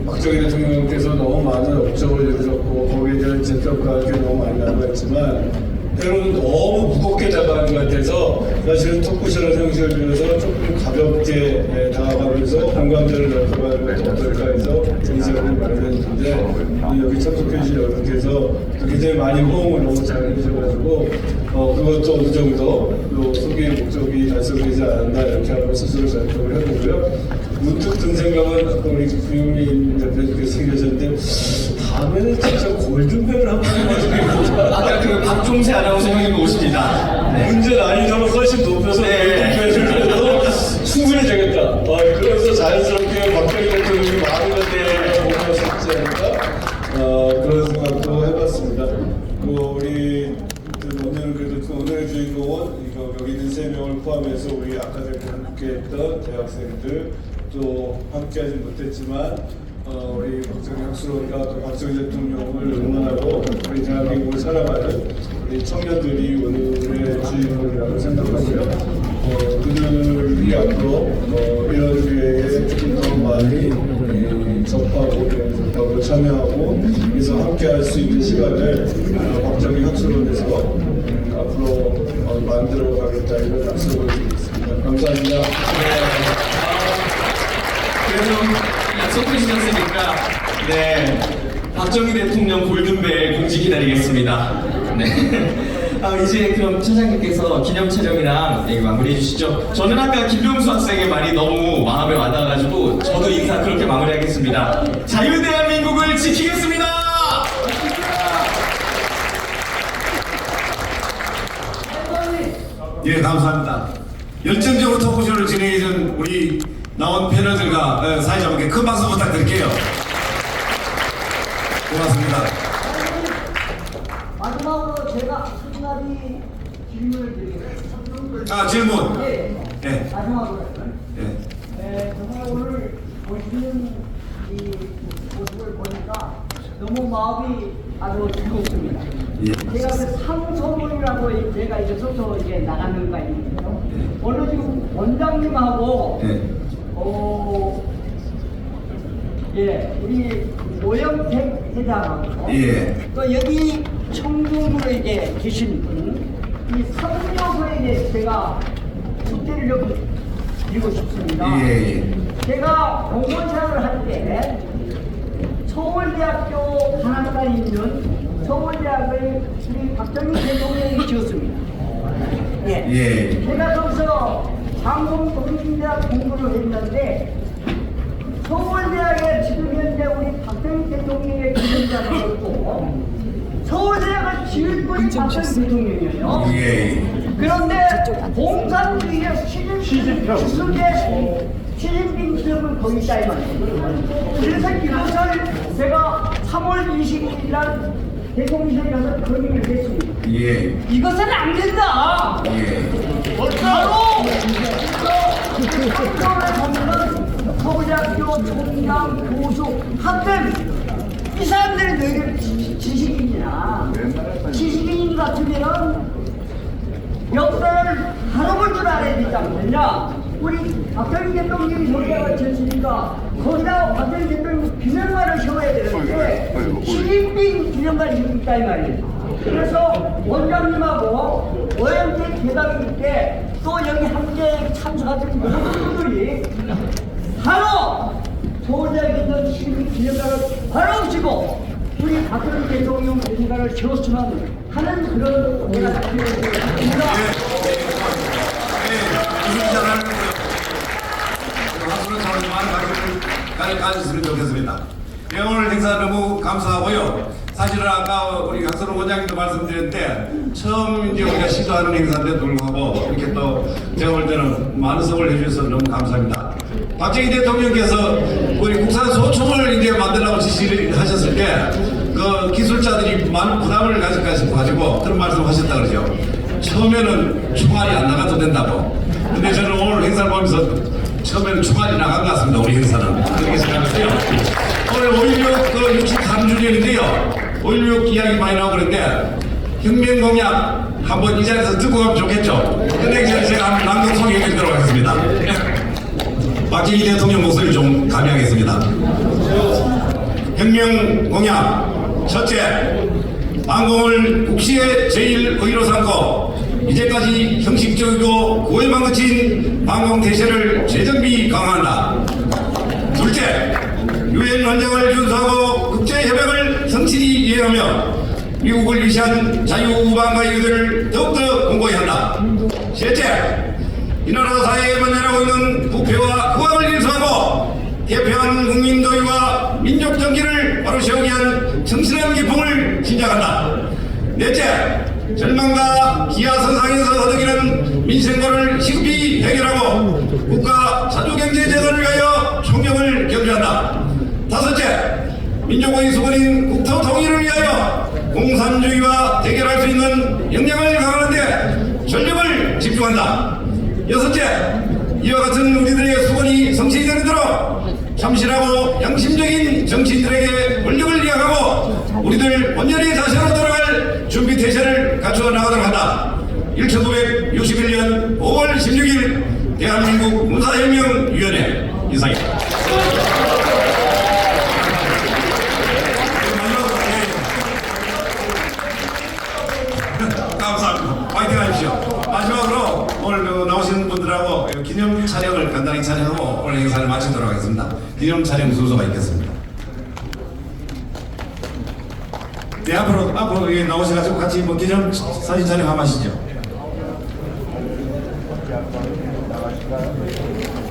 박정희 대통령께서 너무 많은 업적을 이루셨고 거기에 대한 재평가할 게 너무 많이 남아있지만 때로는 너무 무겁게 다가가는 것 같아서 사실은 토크쇼라는 형식을 빌어서 조금 가볍게 다가가면서 관광들을 넓혀가는 것도 어떨까 해서 인사를 마련했는데 여기 참석해주신 여러분께서 굉장히 많이 호응을 너무 잘 해주셔가지고 그것도 어느 정도 소개의 목적이 달성되지 않았나 이렇게 한번 스스로 생각을 해보고요. 문득 든 생각은 아까 우리 구용민 대표님께서 생겨졌는데 다음에는 진짜 골든벨을 한번 해가지고 아까 그 박종세 아나운서 형님 오십니다. 네. 문제 난이도를 훨씬 높여서 골든벨을 해도 충분히 되겠다. 그래서 자연스럽게 박정희 대통령이 많은 것들에 오갈 수 있지 않을까 그런 생각도 해봤습니다. 우리 오늘은 그래도 오늘의 주인공은 여기 있는 3명을 포함해서 우리 아카데미에 함께했던 대학생들 또 함께하지 못했지만 우리 박정희 학술원과 또 박정희 대통령을 응원하고 우리 대한민국을 살아가는 우리 청년들이 오늘의 주인공이라고 생각하고요. 그들이 앞으로 이런 기회에 조금 더 많이 접하고 접하고 참여하고 그래서 함께할 수 있는 시간을 박정희 학술원에서 앞으로 만들어 가겠다 이런 약속을 드리겠습니다. 감사합니다. 그래서 약속해 주셨으니까 네 박정희 대통령 골든벨 공지 기다리겠습니다. 네. 이제 그럼 차장님께서 기념 촬영이랑 마무리해 주시죠. 저는 아까 김병수 학생의 말이 너무 마음에 와닿아가지고 저도 인사 그렇게 마무리하겠습니다. 자유대한민국을 지키겠습니다. 예, 감사합니다. 열정적으로 토크쇼를 진행해준 우리 나온 패널들과 사회자분께 큰 박수 부탁드릴게요. 고맙습니다. 마지막으로 제가 한 가지 질문을 드리겠습니다. 질문. 네. 마지막으로. 예. 정말 오늘 보시는 이 모습을 보니까 너무 마음이 아주 즐겁습니다. 제가 그 상소문이라고 제가 이제부터 이제 나가는 거 있는데요. 오늘 지금 원장님하고 우리 노영택 회장하고 또 여기 청중으로 이제 계신 분, 이 선교소에 제가 축제를 좀 드리고 싶습니다. 제가 공무원 생활을 할 때 서울대학교 관악단에 있는 서울대학을 우리 박정희 대통령이 지었습니다. 제가 거기서 상공동인대학 공부를 했는데 서울대학에 지금 현재 우리 박정희 대통령의 기념자가 있고 서울대학을 지을 분이 박정희 대통령이에요. 그런데 공산주의의 시진핑 기념은 거기 있다 이 말이에요. 그래서 이것을 제가 3월 20일 날 대통령실에 가서 건의를 했습니다. 이것은 안 된다. 바로 서울대학교 총장, 교수, 학생 이 사람들이 너희들 지식인인 같으면 역사를 다뤄볼 줄 알아야 되지 않느냐. 우리 박정희 대통령이 서울대학을 지었으니까 거기다 박정희 대통령 기념관을 세워야 되는데 시진핑 기념관이 지금 있다 이 말이에요. 그래서 원장님하고 오영택 회장님께 또 여기 함께 참석하신 모든 분들이 바로 서울대학에 있는 시진핑 기념관을 바로 오시고 우리 박정희 대통령 기념관을 세웠으면 하는 그런 내가 생각했습니다. 가졌으면 좋겠습니다. 오늘 행사 너무 감사하고요. 사실은 아까 우리 강선호 원장님도 말씀드렸는데 처음 이제 우리가 시도하는 행사인데 불구하고 이렇게 또 제가 볼 때는 많은 성을 해주셔서 너무 감사합니다. 박정희 대통령께서 우리 국산 소총을 이제 만들라고 지시를 하셨을 때 그 기술자들이 많은 부담을 가지고 그런 말씀을 하셨다 그러죠. 처음에는 총알이 안 나가도 된다고. 근데 저는 오늘 행사를 보면서 처음에는 총알이 나간 것 같습니다. 우리 행사는 그렇게 생각합니다. 오늘 5.16 그 63주년인데요. 5.16 이야기 많이 나오고 그런데 혁명 공약 한번 이 자리에서 듣고 가면 좋겠죠. 근데 제가 한번 낭독 소개해 드리도록 하겠습니다. 박정희 대통령 목소리를 좀 가미하겠습니다. 혁명 공약 첫째, 방공을 국시의 제1의로 삼고 이제까지 형식적이고 구애만 그친 방공태세를 재정비 강화한다. 둘째, 유엔 헌장을 준수하고 국제협약을 성실히 이행하며 미국을 위시한 자유우방과 이유들을 더욱더 공고히 한다. 셋째, 이 나라 사회에 만연하고 있는 부패와 후학을 인수하고 개표한 국민도의와 민족정기를 바로 세우기 위한 정신한 기풍을 시작한다. 넷째, 절망과 기아선상에서 허덕이는 민생고를 시급히 해결하고 국가 자주경제재건을 위하여 총력을 경주한다. 다섯째, 민족의 수건인 국토 통일을 위하여 공산주의와 대결할 수 있는 역량을 강화하는 데 전력을 집중한다. 여섯째, 이와 같은 우리들의 수건이 성취되는 도록 참신하고 양심적인 정치인들에게 권력을 이양하고 우리들 온전히 자신으로 돌아갈 준비 태세를 갖추어 나가도록 한다. 1961년 5월 16일 대한민국 문사혁명위원회 이상입니다. 감사합니다. 파이팅 하십시오. 마지막으로 오늘 나오시는 분들하고 기념 촬영을 간단히 촬영하고 오늘 행사를 마치도록 하겠습니다. 기념 촬영 순서가 있겠습니다. 네, 앞으로 여기 나오셔가지고 같이 기념 사진 촬영 한번 하시죠.